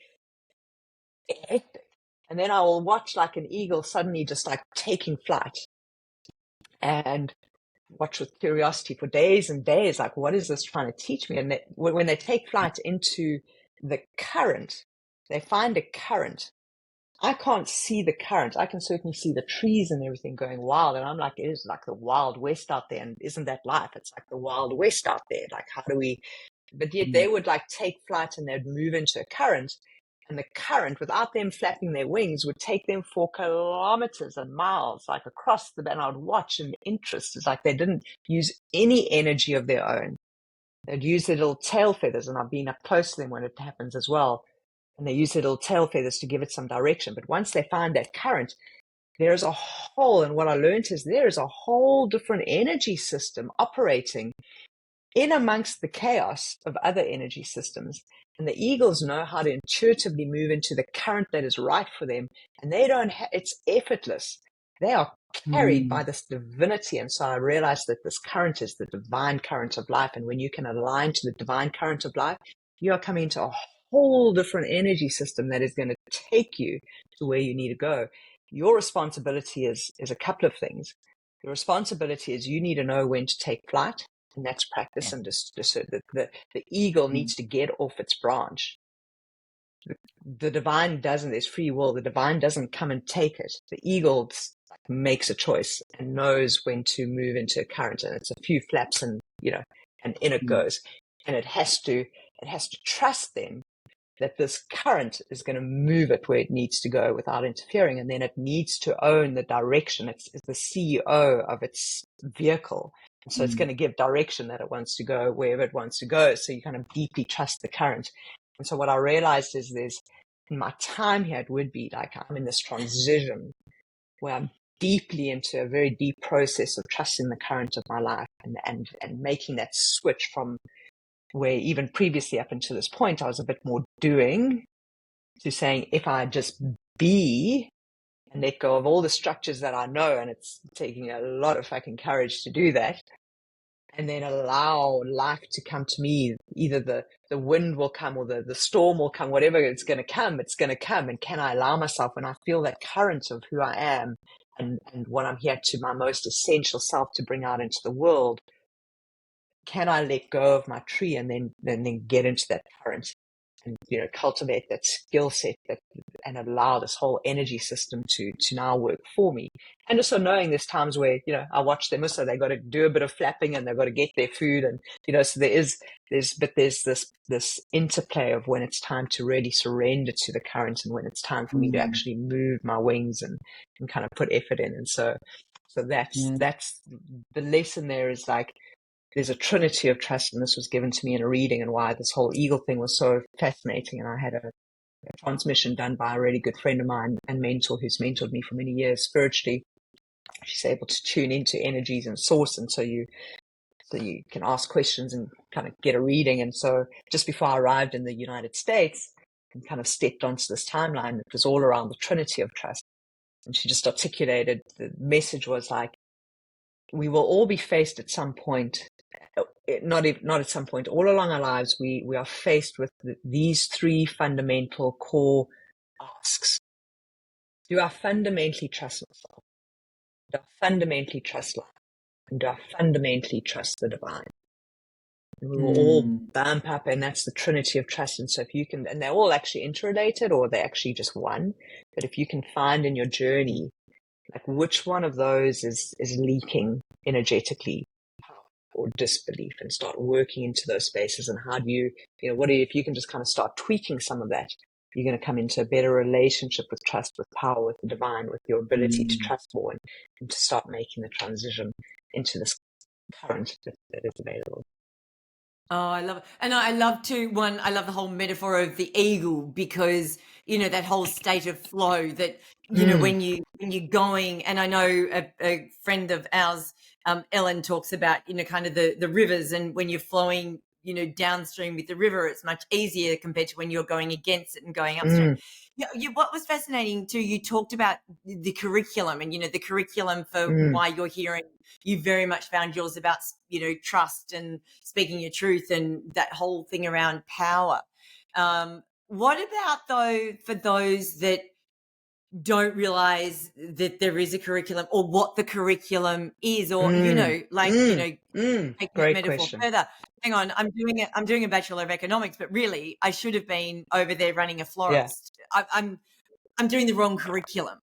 hectic. And then I will watch like an eagle suddenly just like taking flight, and watch with curiosity for days and days, like, what is this trying to teach me? And when they take flight into the current, they find a current. I can't see the current. I can certainly see the trees and everything going wild. And I'm like, it is like the Wild West out there. And isn't that life? It's like the Wild West out there. Like, how do we, but yet they would like take flight, and they'd move into a current. And the current, without them flapping their wings, would take them for kilometers and miles, like across the, and I would watch in interest. It's like they didn't use any energy of their own. They'd use their little tail feathers, and I've been up close to them when it happens as well. And they use their little tail feathers to give it some direction. But once they find that current, there is a whole, and what I learned is there is a whole different energy system operating in amongst the chaos of other energy systems. And the eagles know how to intuitively move into the current that is right for them. And they don't it's effortless. They are carried by this divinity. And so I realized that this current is the divine current of life. And when you can align to the divine current of life, you are coming into a whole different energy system that is going to take you to where you need to go. Your responsibility is a couple of things. Your responsibility is you need to know when to take flight. And that's practice, and just the eagle needs to get off its branch. The divine doesn't, there's free will. The divine doesn't come and take it. The eagle makes a choice and knows when to move into a current. And it's a few flaps, and, and in it goes. And it has to trust then that this current is going to move it where it needs to go without interfering. And then it needs to own the direction. It's the CEO of its vehicle. And so it's going to give direction that it wants to go wherever it wants to go. So you kind of deeply trust the current. And so what I realized is in my time here at Whidbey, like, I'm in this transition where I'm deeply into a very deep process of trusting the current of my life, and making that switch from where even previously up until this point, I was a bit more doing, to saying, if I just be and let go of all the structures that I know, and it's taking a lot of fucking courage to do that, and then allow life to come to me. Either the wind will come, or the storm will come, whatever it's going to come, it's going to come. And can I allow myself, when I feel that current of who I am and what I'm here to, my most essential self, to bring out into the world, can I let go of my tree and then get into that current, and cultivate that skill set, and allow this whole energy system to now work for me. And also knowing there's times where I watch them, so they got to do a bit of flapping, and they've got to get their food, and so there's this interplay of when it's time to really surrender to the current, and when it's time for me to actually move my wings and kind of put effort in. And so that's the lesson there, is like, there's a trinity of trust, and this was given to me in a reading, and why this whole eagle thing was so fascinating. And I had transmission done by a really good friend of mine and mentor who's mentored me for many years spiritually. She's able to tune into energies and source, and so you can ask questions and kind of get a reading. And so just before I arrived in the United States and kind of stepped onto this timeline, it was all around the Trinity of trust. And she just articulated, the message was like, we will all be faced at some point, not at some point, all along our lives, we are faced with these three fundamental core asks. Do I fundamentally trust myself? Do I fundamentally trust life? And do I fundamentally trust the divine? And we will all bump up, and that's the Trinity of trust. And so if you can, and they're all actually interrelated, or they're actually just one, but if you can find in your journey, like which one of those is leaking energetically or disbelief, and start working into those spaces. And how do you if you can just kind of start tweaking some of that, you're going to come into a better relationship with trust, with power, with the divine, with your ability to trust more, and to start making the transition into this current that is available. Oh, I love it. And I love the whole metaphor of the eagle, because, that whole state of flow that, when you're going, and I know a friend of ours, Ellen, talks about, kind of the rivers, and when you're flowing, downstream with the river, it's much easier compared to when you're going against it and going upstream. What was fascinating too, you talked about the curriculum, and, the curriculum for why you're here, and you very much found yours about, trust and speaking your truth and that whole thing around power. What about, though, for those that don't realize that there is a curriculum, or what the curriculum is, or, taking that metaphor question. further. Hang on, I'm doing a Bachelor of Economics, but really I should have been over there running a florist. I'm doing the wrong curriculum.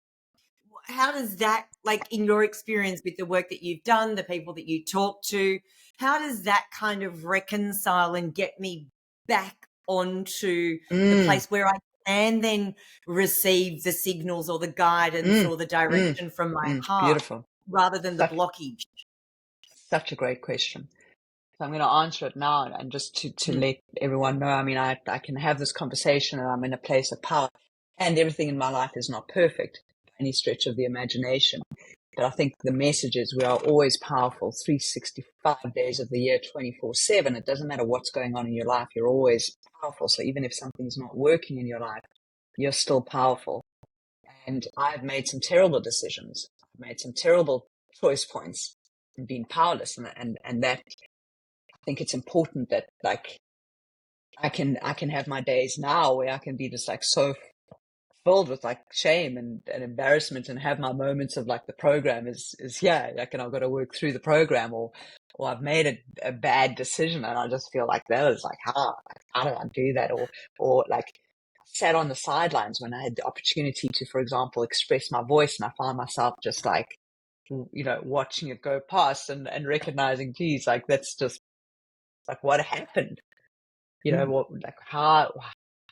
How does that, like, in your experience with the work that you've done, the people that you talk to, how does that kind of reconcile and get me back onto the place where I can then receive the signals or the guidance or the direction from my heart, beautiful, rather than the blockage? Such a great question. So I'm going to answer it now, and just to let everyone know, I mean, I can have this conversation, and I'm in a place of power, and everything in my life is not perfect by any stretch of the imagination. But I think the message is we are always powerful, 365 days of the year, 24/7. It doesn't matter what's going on in your life, you're always powerful. So even if something's not working in your life, you're still powerful. And I've made some terrible decisions. I've made some terrible choice points and been powerless. And that, I think it's important that, like, I can have my days now where I can be just like so filled with like shame and embarrassment, and have my moments of like, the program is here, like, and I've got to work through the program, or I've made a bad decision, and I just feel like that is like, how do I do that? Or like, sat on the sidelines when I had the opportunity to, for example, express my voice, and I found myself just like, watching it go past, and recognizing, geez, like, that's just like, what happened? What, like, how,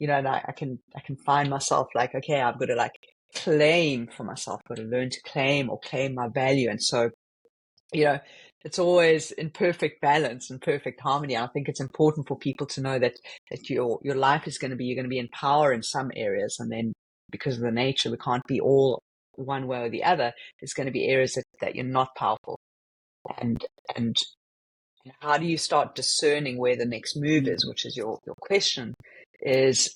and I can find myself like, okay, I've got to like claim for myself, got to learn to claim my value. And so, it's always in perfect balance and perfect harmony. I think it's important for people to know that your life is going to be, you're going to be in power in some areas. And then, because of the nature, we can't be all one way or the other. There's going to be areas that you're not powerful. And how do you start discerning where the next move is, which is your question, is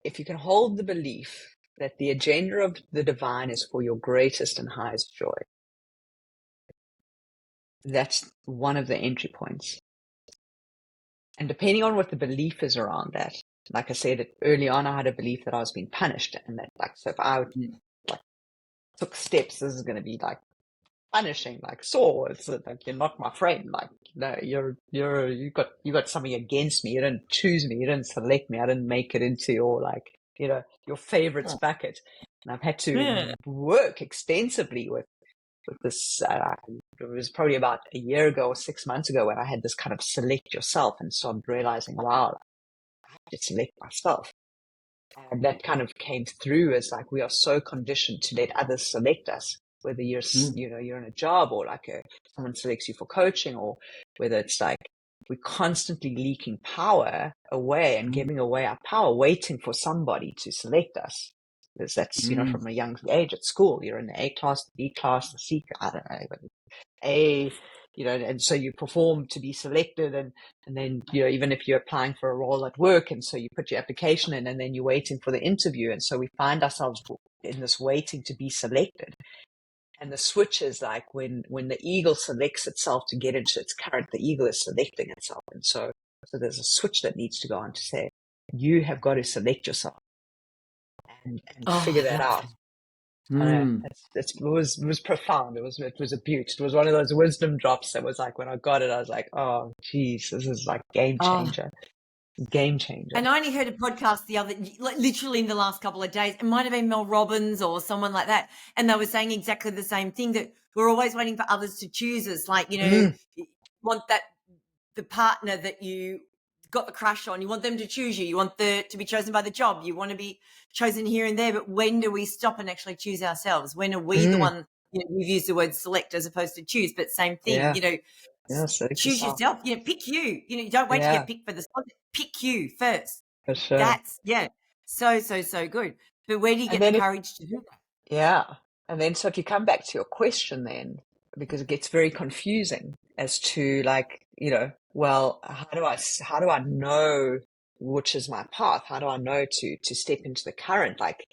if you can hold the belief that the agenda of the divine is for your greatest and highest joy. That's one of the entry points. And depending on what the belief is around that, like I said early on, I had a belief that I was being punished, and that, like, so if I like took steps, this is going to be like punishing, like, so it's like, you're not my friend, like, no, you got something against me, you didn't choose me, you didn't select me, I didn't make it into your, like, your favorites bucket. And I've had to work extensively with this. It was probably about a year ago or 6 months ago when I had this kind of select yourself, and started realizing, wow, I have to select myself. And that kind of came through as like, we are so conditioned to let others select us, whether you're, you're in a job, or like someone selects you for coaching, or whether it's like, we're constantly leaking power away and giving away our power, waiting for somebody to select us. Because that's, from a young age at school, you're in the A class, the B class, the C, I don't know, but A, and so you perform to be selected, and then, even if you're applying for a role at work, and so you put your application in, and then you're waiting for the interview. And so we find ourselves in this waiting to be selected. And the switch is like when the eagle selects itself to get into its current, the eagle is selecting itself. And so there's a switch that needs to go on to say, you have got to select yourself and figure that out. I know, it was profound. It was a beaut. It was one of those wisdom drops that was like, when I got it, I was like, oh, geez, this is like game changer. Game changer. And I only heard a podcast literally in the last couple of days. It might have been Mel Robbins or someone like that. And they were saying exactly the same thing, that we're always waiting for others to choose us. Like, you want the partner that you got the crush on, you want them to choose you. You want to be chosen by the job. You want to be chosen here and there. But when do we stop and actually choose ourselves? When are we the one, we've used the word select as opposed to choose, but same thing, choose yourself, pick you, you don't wait to get picked for the spot. Pick you first. For sure. That's, so good. But where do you get the courage to do that? Yeah. And then, so if you come back to your question then, because it gets very confusing as to like, well, how do I know which is my path? How do I know to step into the current? Like,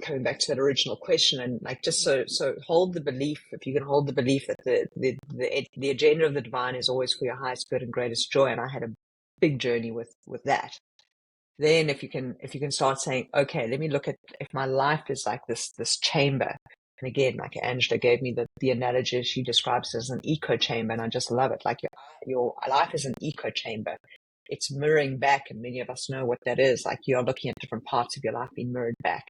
coming back to that original question, and like, just so hold the belief, if you can hold the belief that the agenda of the divine is always for your highest good and greatest joy. And I had a big journey with that. Then if you can start saying, okay, let me look at, if my life is like this chamber. And again, like Angela gave me the analogy, she describes it as an echo chamber, and I just love it. Like your life is an echo chamber. It's mirroring back, and many of us know what that is. Like, you're looking at different parts of your life being mirrored back.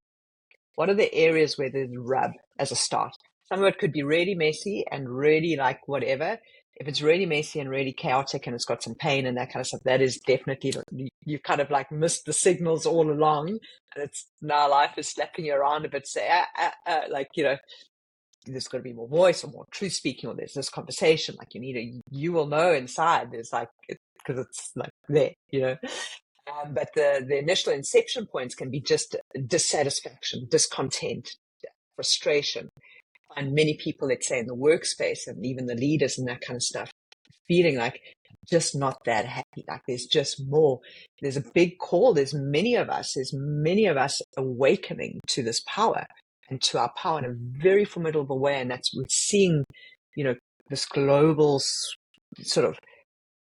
What are the areas where there's rub as a start? Some of it could be really messy and really like whatever. If it's really messy and really chaotic and it's got some pain and that kind of stuff, that is definitely, you kind of like missed the signals all along. And it's now life is slapping you around a bit, say, like, there's got to be more voice or more truth speaking, or there's this conversation. Like, you will know inside there's like, because it's like there, but the initial inception points can be just dissatisfaction, discontent, frustration. And many people, let's say in the workspace and even the leaders and that kind of stuff, feeling like just not that happy. Like there's just more. There's a big call. There's many of us awakening to this power and to our power in a very formidable way. And that's, we're seeing, this global sort of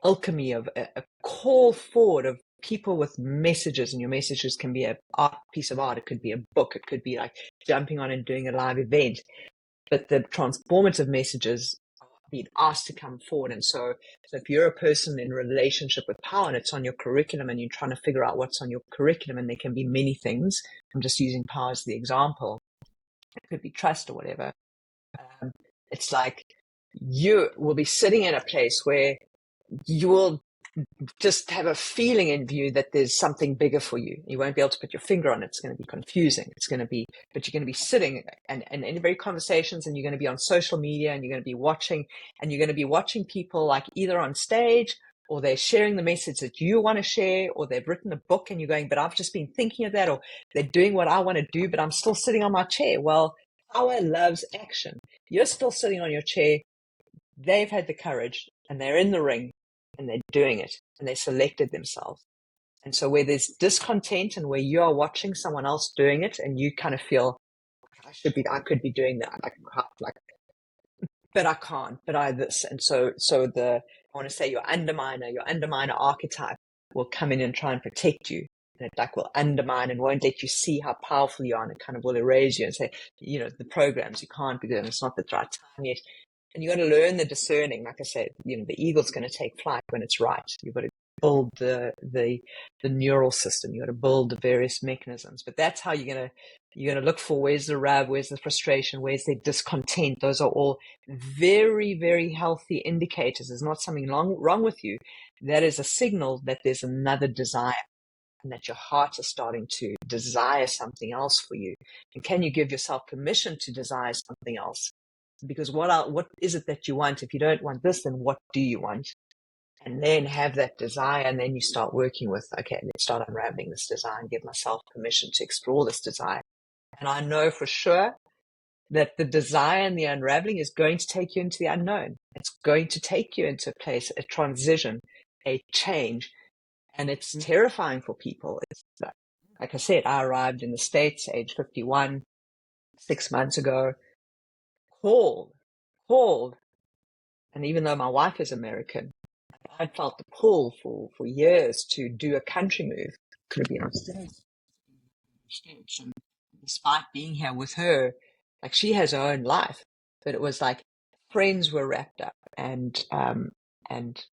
alchemy of a call forward of people with messages, and your messages can be a piece of art. It could be a book. It could be like jumping on and doing a live event. But the transformative messages are being asked to come forward. And so if you're a person in relationship with power and it's on your curriculum and you're trying to figure out what's on your curriculum, and there can be many things. I'm just using power as the example. It could be trust or whatever. It's like you will be sitting in a place where you will just have a feeling in you that there's something bigger for you. You won't be able to put your finger on it. It's going to be confusing. But you're going to be sitting and in very conversations, and you're going to be on social media, and you're going to be watching people like either on stage, or they're sharing the message that you want to share, or they've written a book and you're going, but I've just been thinking of that, or they're doing what I want to do, but I'm still sitting on my chair. Well, power loves action. You're still sitting on your chair. They've had the courage and they're in the ring. And they're doing it, and they selected themselves. And so where there's discontent and where you are watching someone else doing it, and you kind of feel, I could be doing that, but I can't, but I this. And so I want to say your underminer archetype will come in and try and protect you. And it will undermine and won't let you see how powerful you are, and it kind of will erase you and say, the programs, you can't be doing, it's not the right time yet. And you got to learn the discerning. Like I said, the eagle's going to take flight when it's right. You've got to build the neural system. You got to build the various mechanisms. But that's how you're going to look for, where's the rub, where's the frustration, where's the discontent. Those are all very, very healthy indicators. There's not something wrong with you. That is a signal that there's another desire, and that your heart is starting to desire something else for you. And can you give yourself permission to desire something else? Because what is it that you want? If you don't want this, then what do you want? and then have that desire, and then you start working with, okay, let's start unraveling this desire and give myself permission to explore this desire. And I know for sure that the desire and the unraveling is going to take you into the unknown. It's going to take you into a place, a transition, a change. And it's terrifying for people. It's like I said, I arrived in the States, age 51, 6 months ago, called. And even though my wife is American, I'd felt the pull for years to do a country move. Could have been on stage. And despite being here with her, like she has her own life, but it was like friends were wrapped up and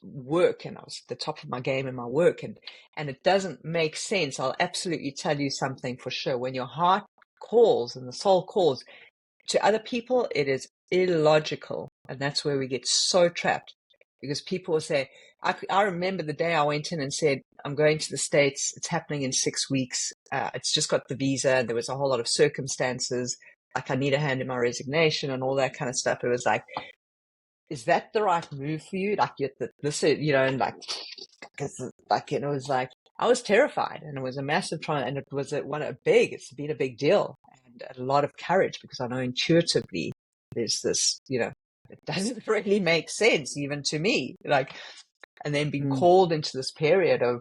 work, and I was at the top of my game in my work, and it doesn't make sense. I'll absolutely tell you something for sure. When your heart calls and the soul calls, to other people, it is illogical. And that's where we get so trapped, because people will say, I remember the day I went in and said, I'm going to the States. It's happening in 6 weeks. It's just got the visa. There was a whole lot of circumstances. Like I need to hand in my resignation and all that kind of stuff. It was like, is that the right move for you? Like this, you know, and like, and it was like, I was terrified, and it was a massive trial, and it was it's been a big deal, and a lot of courage, because I know intuitively there's this, you know, it doesn't really make sense even to me, like, and then being called into this period of,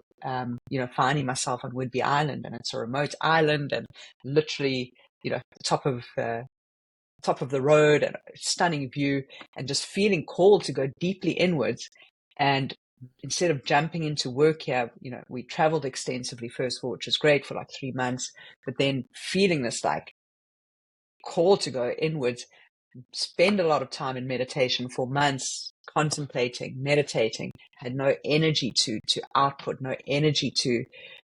you know, finding myself on Whidbey Island, and it's a remote island, and literally, you know, top of the road, and a stunning view, and just feeling called to go deeply inwards. And instead of jumping into work here, you know, we traveled extensively first of all, which was great for like 3 months, but then feeling this like call to go inwards, spend a lot of time in meditation for months, contemplating, meditating, had no energy to output, no energy to,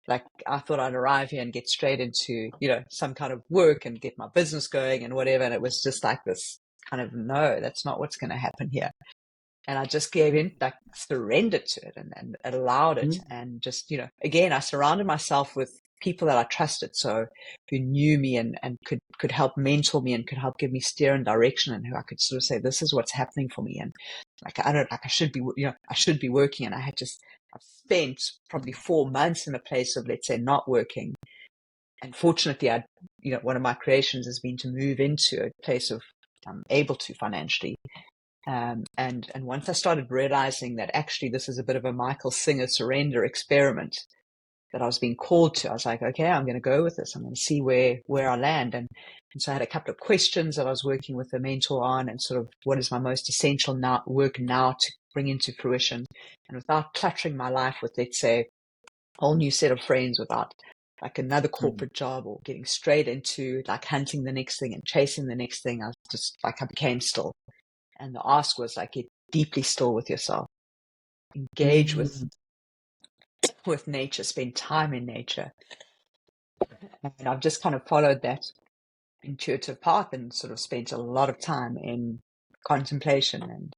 like, I thought I'd arrive here and get straight into, you know, some kind of work and get my business going and whatever. And it was just like this kind of, no, that's not what's going to happen here. And I just gave in, like surrendered to it, and allowed it. And just, you know, again, I surrounded myself with people that I trusted, so who knew me and could help mentor me and could help give me steer and direction, and who I could sort of say, this is what's happening for me. And like, I should be, you know, I should be working. And I've spent probably 4 months in a place of, let's say, not working. And fortunately, you know, one of my creations has been to move into a place of I'm able to financially. And once I started realizing that actually this is a bit of a Michael Singer surrender experiment that I was being called to, I was like, okay, I'm going to go with this. I'm going to see where I land. And so I had a couple of questions that I was working with a mentor on, and sort of, what is my most essential work now to bring into fruition? And without cluttering my life with, let's say, a whole new set of friends, without like another corporate job, or getting straight into like hunting the next thing and chasing the next thing, I was just like, I became still. And the ask was like, get deeply still with yourself, engage with nature, spend time in nature. And I've just kind of followed that intuitive path and sort of spent a lot of time in contemplation and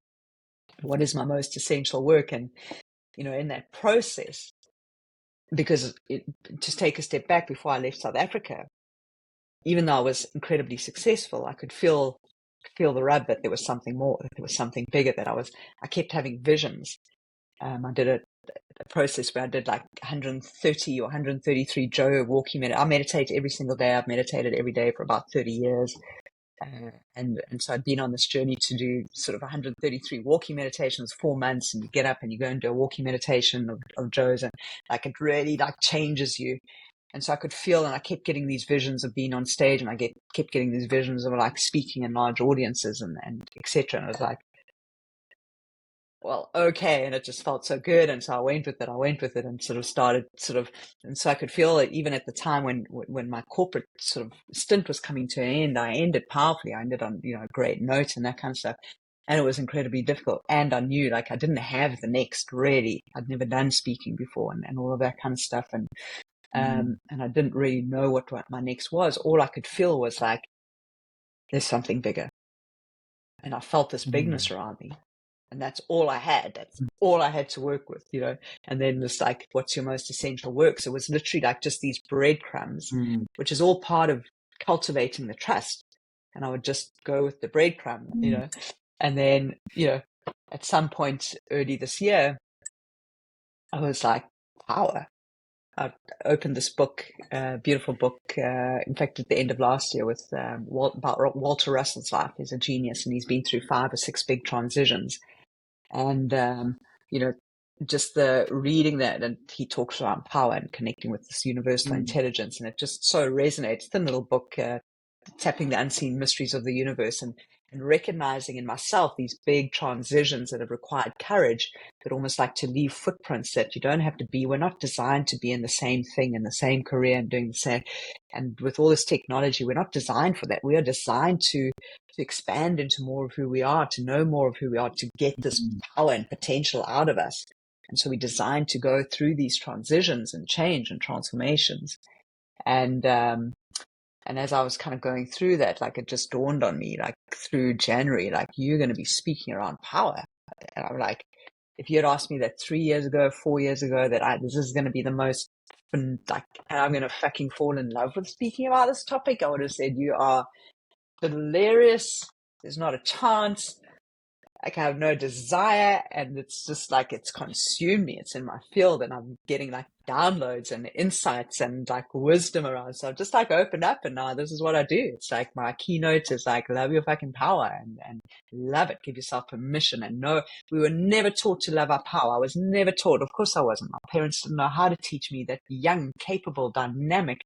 what is my most essential work. And, you know, in that process, because to take a step back, before I left South Africa, even though I was incredibly successful, I could feel the rub that there was something more, that there was something bigger, that I kept having visions. I did a process where I did like 130 or 133 Joe walking minutes. I meditate every single day. I've meditated every day for about 30 years. And so I'd been on this journey to do sort of 133 walking meditations, 4 months, and you get up and you go and do a walking meditation of Joe's, and like it really like changes you. And so I could feel, and I kept getting these visions of being on stage, and I kept getting these visions of like speaking in large audiences and etc. And I was like, well, okay. And it just felt so good. And so I went with it and sort of started and so I could feel it even at the time when my corporate sort of stint was coming to an end. I ended powerfully. I ended on, you know, a great note and that kind of stuff. And it was incredibly difficult. And I knew like I didn't have the next really. I'd never done speaking before and all of that kind of stuff. And I didn't really know what my next was. All I could feel was like, there's something bigger. And I felt this bigness around me. And that's all I had. That's all I had to work with, you know. And then it's like, what's your most essential work? So it was literally like just these breadcrumbs, which is all part of cultivating the trust. And I would just go with the breadcrumb, you know. And then, you know, at some point early this year, I was like, power. I opened this book, beautiful book, in fact, at the end of last year with about Walter Russell's life. He's a genius, and he's been through 5 or 6 big transitions. And, you know, just the reading that, and he talks about power and connecting with this universal intelligence, and it just so resonates. Thin little book, tapping the unseen mysteries of the universe, and recognizing in myself these big transitions that have required courage, but almost like to leave footprints that you don't have to be. We're not designed to be in the same thing, in the same career, and doing the same. And with all this technology, we're not designed for that. We are designed to expand into more of who we are, to know more of who we are, to get this power and potential out of us. And so we're designed to go through these transitions and change and transformations. And as I was kind of going through that, like, it just dawned on me, like, through January, like, you're going to be speaking around power. And I'm like, if you had asked me that 3 years ago, 4 years ago, that this is going to be the most, like, and I'm going to fucking fall in love with speaking about this topic, I would have said, you are hilarious. There's not a chance. Like, I have no desire, and it's just like, it's consumed me. It's in my field, and I'm getting like downloads and insights and like wisdom around. So I've just like opened up, and now this is what I do. It's like my keynote is like, love your fucking power, and love it. Give yourself permission. And no, we were never taught to love our power. I was never taught. Of course I wasn't. My parents didn't know how to teach me that young, capable, dynamic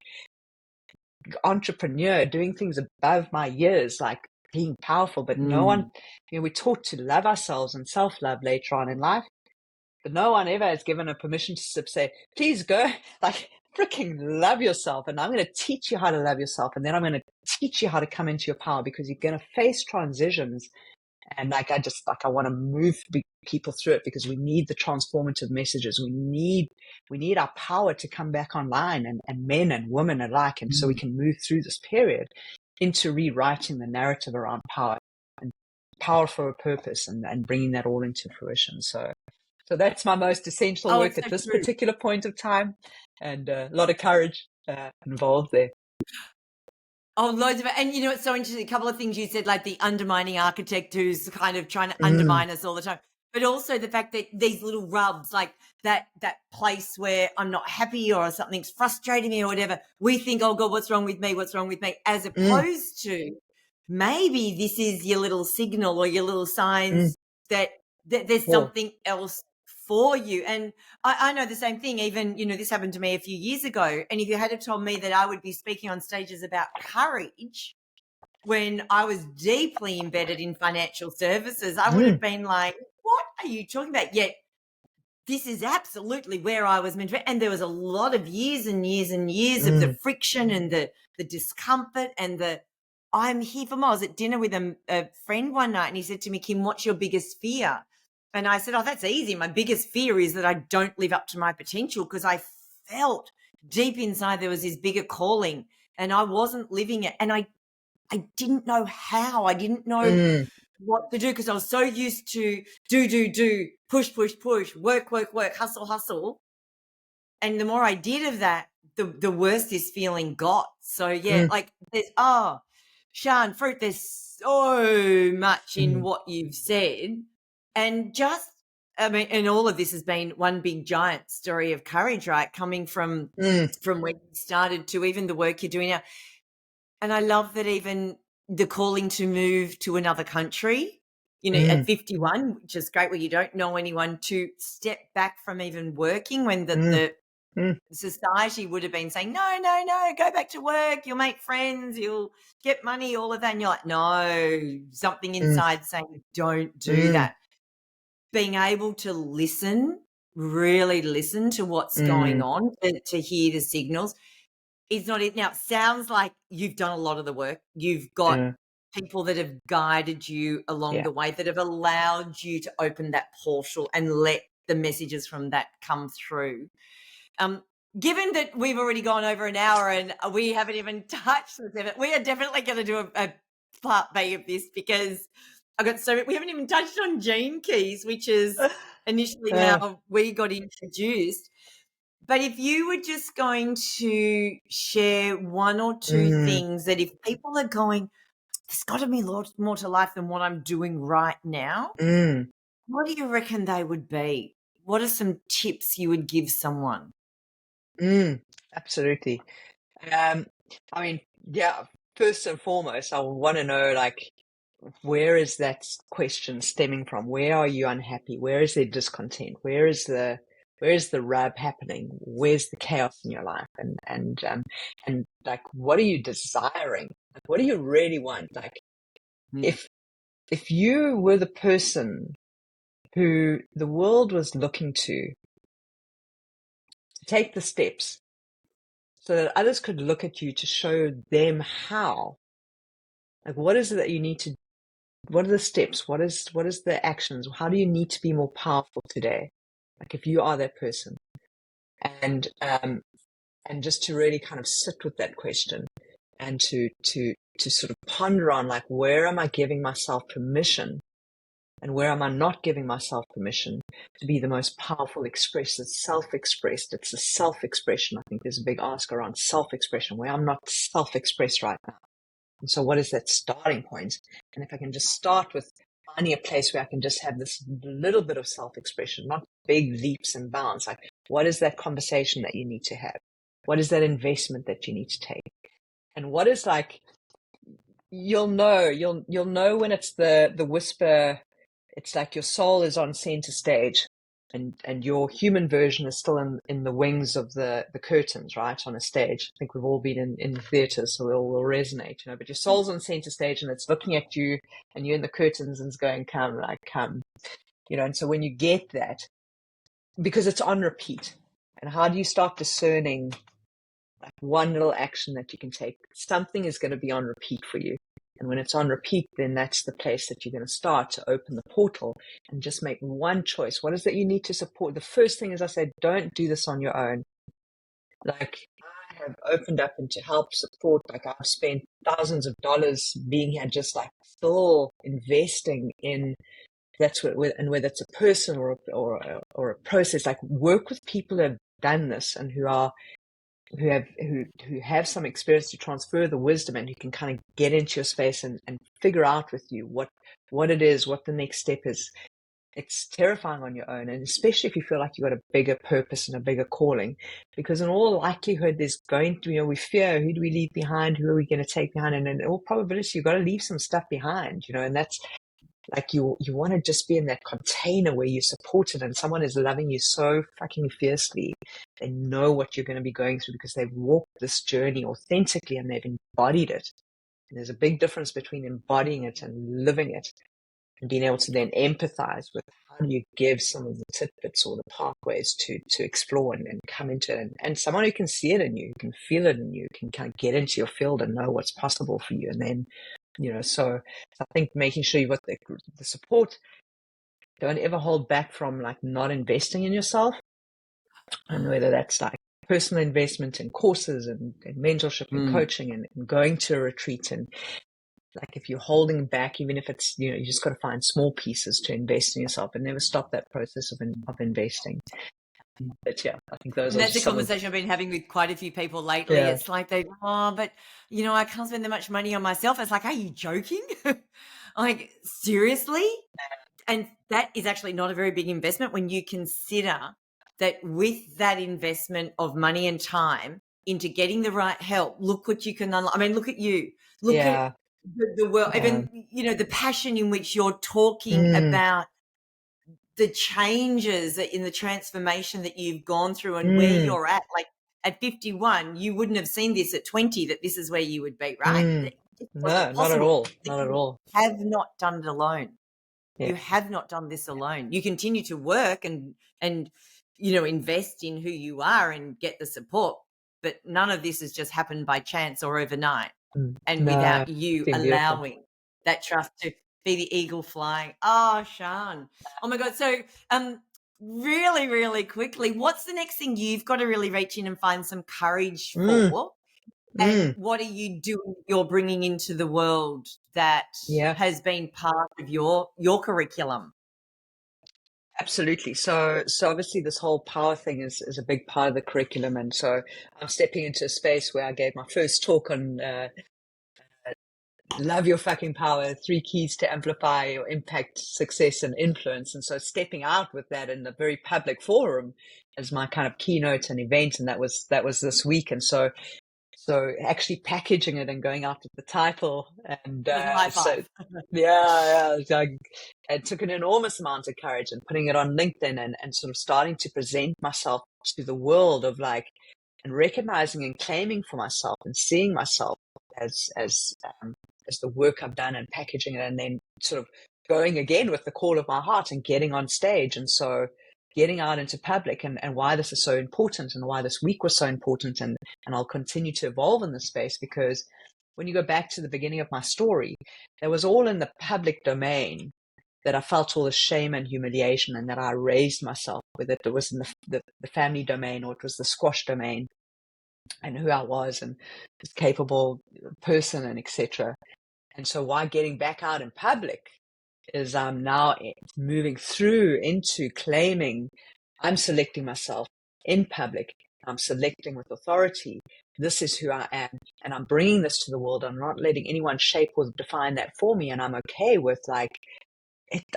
entrepreneur doing things above my years, like being powerful. But no one, we're taught to love ourselves and self-love later on in life, but no one ever has given a permission to say, please go, like, freaking love yourself, and I'm going to teach you how to love yourself, and then I'm going to teach you how to come into your power, because you're going to face transitions. And like, I want to move people through it, because we need the transformative messages. We need our power to come back online, and men and women alike. And so we can move through this period into rewriting the narrative around power, and power for a purpose, and bringing that all into fruition. So that's my most essential work at this particular point of time, and a lot of courage involved there. Oh, loads of it. And you know, it's so interesting. A couple of things you said, like the undermining architect who's kind of trying to undermine us all the time, but also the fact that these little rubs, like that place where I'm not happy or something's frustrating me or whatever, we think, oh God, what's wrong with me? What's wrong with me? As opposed to maybe this is your little signal or your little signs that there's something else for you. And I know the same thing. Even, you know, this happened to me a few years ago. And if you had have told me that I would be speaking on stages about courage when I was deeply embedded in financial services, I would have been like, what are you talking about? Yet this is absolutely where I was meant to be. And there was a lot of years and years and years of the friction and the discomfort and I'm here for more. I was at dinner with a friend one night, and he said to me, Kim, what's your biggest fear? And I said, oh, that's easy. My biggest fear is that I don't live up to my potential, because I felt deep inside there was this bigger calling and I wasn't living it. And I didn't know how. I didn't know what to do, because I was so used to do, push, work, hustle. And the more I did of that, the worse this feeling got. So yeah, like there's, Sjeanne, Fruit, there's so much in what you've said. And just, I mean, and all of this has been one big giant story of courage, right? Coming from where you started to even the work you're doing now. And I love that even the calling to move to another country, you know, at 51, which is great, where you don't know anyone, to step back from even working when the society would have been saying, no, go back to work, you'll make friends, you'll get money, all of that. And you're like, no, something inside saying, don't do that. Being able to listen, really listen to what's going on, to hear the signals is not it. Now, it sounds like you've done a lot of the work. You've got people that have guided you along the way, that have allowed you to open that portal and let the messages from that come through. Given that we've already gone over an hour and we haven't even touched this, we are definitely going to do a part B of this, because we haven't even touched on Gene Keys, which is initially how we got introduced. But if you were just going to share one or two things that if people are going, there's got to be lots more to life than what I'm doing right now, what do you reckon they would be? what are some tips you would give someone? Absolutely. I mean, yeah, first and foremost, I want to know, like, where is that question stemming from? Where are you unhappy? Where is there discontent? Where is the rub happening? Where's the chaos in your life? And like, what are you desiring? Like, what do you really want? Like, if you were the person who the world was looking to take the steps so that others could look at you to show them how, like, what is it that you need to, what are the steps? What is the actions? How do you need to be more powerful today? Like, if you are that person, and just to really kind of sit with that question, and to sort of ponder on, like, where am I giving myself permission, and where am I not giving myself permission to be the most powerful, expressed, it's self-expressed. It's the self-expression. I think there's a big ask around self-expression, where I'm not self-expressed right now. And so what is that starting point? And if I can just start with finding a place where I can just have this little bit of self-expression, not big leaps and bounds, like, what is that conversation that you need to have? What is that investment that you need to take? And what is, like, you'll know when it's the whisper. It's like your soul is on center stage, and your human version is still in the wings of the curtains, right, on a stage. I think we've all been in the theater, so we'll resonate, but your soul's on center stage, and it's looking at you, and you're in the curtains, and it's going, come, like, come, and so when you get that, because it's on repeat, and how do you start discerning, like, one little action that you can take? Something is going to be on repeat for you. And when it's on repeat, then that's the place that you're going to start to open the portal and just make one choice. What is it you need to support? The first thing is, I said, don't do this on your own. Like, I have opened up into help support. Like, I've spent thousands of dollars being here, just like still investing in, that's what, and whether it's a person or a process, like, work with people who have done this and who have some experience to transfer the wisdom, and who can kind of get into your space and figure out with you what it is, what the next step is. It's terrifying on your own, and especially if you feel like you've got a bigger purpose and a bigger calling, because in all likelihood there's going to, we fear, who do we leave behind, who are we going to take behind, and in all probability you've got to leave some stuff behind, and that's, like, you want to just be in that container where you're supported and someone is loving you so fucking fiercely. They know what you're going to be going through because they've walked this journey authentically and they've embodied it. And there's a big difference between embodying it and living it, and being able to then empathize with how do you give some of the tidbits or the pathways to explore and come into it. And someone who can see it in you, can feel it in you, can kind of get into your field and know what's possible for you. And then, so I think making sure you've got the support. Don't ever hold back from, like, not investing in yourself, and whether that's like personal investment in courses and mentorship and coaching and going to a retreat, and, like, if you're holding back, even if it's, you just got to find small pieces to invest in yourself and never stop that process of investing. But yeah, I think those And are that's a just some of, conversation I've been having with quite a few people lately. yeah, It's like but I can't spend that much money on myself. It's like, are you joking? Like, seriously? And that is actually not a very big investment when you consider that with that investment of money and time into getting the right help, look what you can unlock. I mean, look at you. Look yeah, at the world, yeah. even, the passion in which you're talking about the changes in the transformation that you've gone through and where you're at. Like, at 51, you wouldn't have seen this at 20, that this is where you would be, right? It No, wasn't not at possible. all. That Not at you all. have not done it alone. Yeah. You have not done this alone. You continue to work and invest in who you are and get the support, but none of this has just happened by chance or overnight, and No, without you it's been beautiful. allowing that trust to be the eagle flying. Oh, Sjeanne. Oh my God. So really, really quickly, what's the next thing you've got to really reach in and find some courage for? And what are you doing, you're bringing into the world that has been part of your curriculum? Absolutely. So obviously this whole power thing is a big part of the curriculum. And so I'm stepping into a space where I gave my first talk on love your fucking power, 3 keys to amplify your impact, success, and influence. And so stepping out with that in a very public forum as my kind of keynote and event. And that was this week. And so actually packaging it and going out with the title and Big high so five. it took an enormous amount of courage and putting it on LinkedIn and sort of starting to present myself to the world of like, and recognizing and claiming for myself and seeing myself as the work I've done and packaging it, and then sort of going again with the call of my heart and getting on stage. And so getting out into public and why this is so important and why this week was so important. And I'll continue to evolve in this space, because when you go back to the beginning of my story, that was all in the public domain that I felt all the shame and humiliation, and that I raised myself, whether it was in the family domain or it was the squash domain, and who I was and this capable person and etc. And so why getting back out in public is I'm now moving through into claiming I'm selecting myself in public. I'm selecting with authority. This is who I am. And I'm bringing this to the world. I'm not letting anyone shape or define that for me. And I'm okay with like,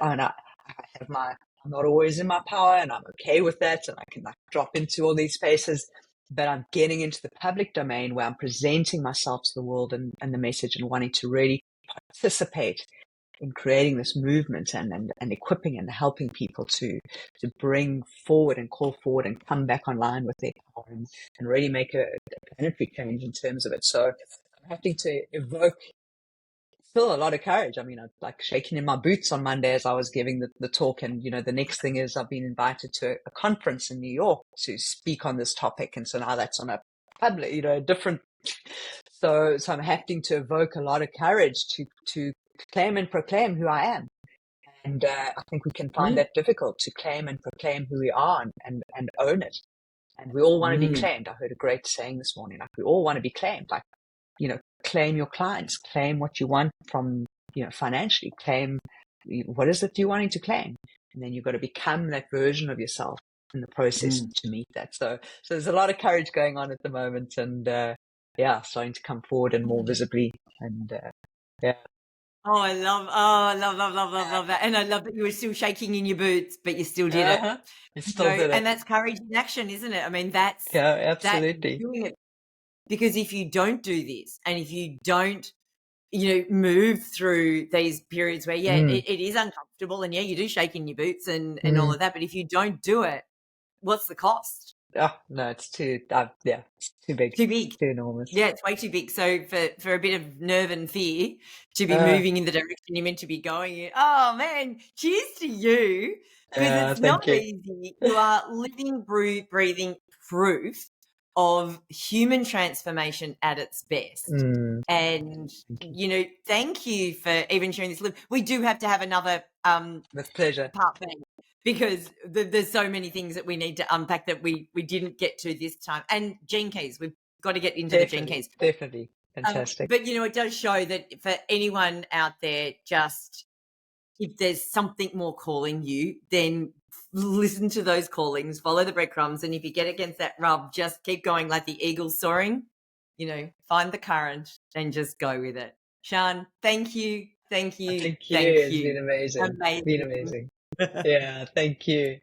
I'm not always in my power, and I'm okay with that. And I can like drop into all these spaces, but I'm getting into the public domain where I'm presenting myself to the world and the message, and wanting to really participate in creating this movement and equipping and helping people to bring forward and call forward and come back online with their power and really make a planetary change in terms of it. So I'm having to evoke still a lot of courage. I mean, I'm like shaking in my boots on Monday as I was giving the talk. And, you know, the next thing is I've been invited to a conference in New York to speak on this topic. And so now that's on a public, you know, different. So I'm having to evoke a lot of courage to claim and proclaim who I am. And I think we can find that difficult to claim and proclaim who we are and own it. And we all want to be claimed. I heard a great saying this morning, like we all want to be claimed, like, you know, claim your clients, claim what you want from, you know, financially, claim what is it you're wanting to claim. And then you've got to become that version of yourself in the process to meet that. So there's a lot of courage going on at the moment, and starting to come forward and more visibly. And Oh, I love that. And I love that you were still shaking in your boots, but you still did it. You still did it. And that's courage in action, isn't it? I mean, that's absolutely doing it. Because if you don't do this, and if you don't, you know, move through these periods where, it is uncomfortable, and you do shake in your boots and all of that. But if you don't do it, what's the cost? Oh, no, it's too, it's too big. Too big. Too enormous. Yeah, it's way too big. So for a bit of nerve and fear to be moving in the direction you're meant to be going, oh man, cheers to you. Because it's not easy. You are living, breathing proof of human transformation at its best. And, you know, thank you for even sharing this. We do have to have another with pleasure part B, because there's so many things that we need to unpack that we didn't get to this time. And gene keys, we've got to get into the gene keys. Definitely. Fantastic. But, you know, it does show that for anyone out there, just if there's something more calling you, then listen to those callings, follow the breadcrumbs. And if you get against that rub, just keep going like the eagle soaring, you know, find the current and just go with it. Sjeanne, thank you. Thank you. It's been amazing. It's been amazing. Yeah, thank you.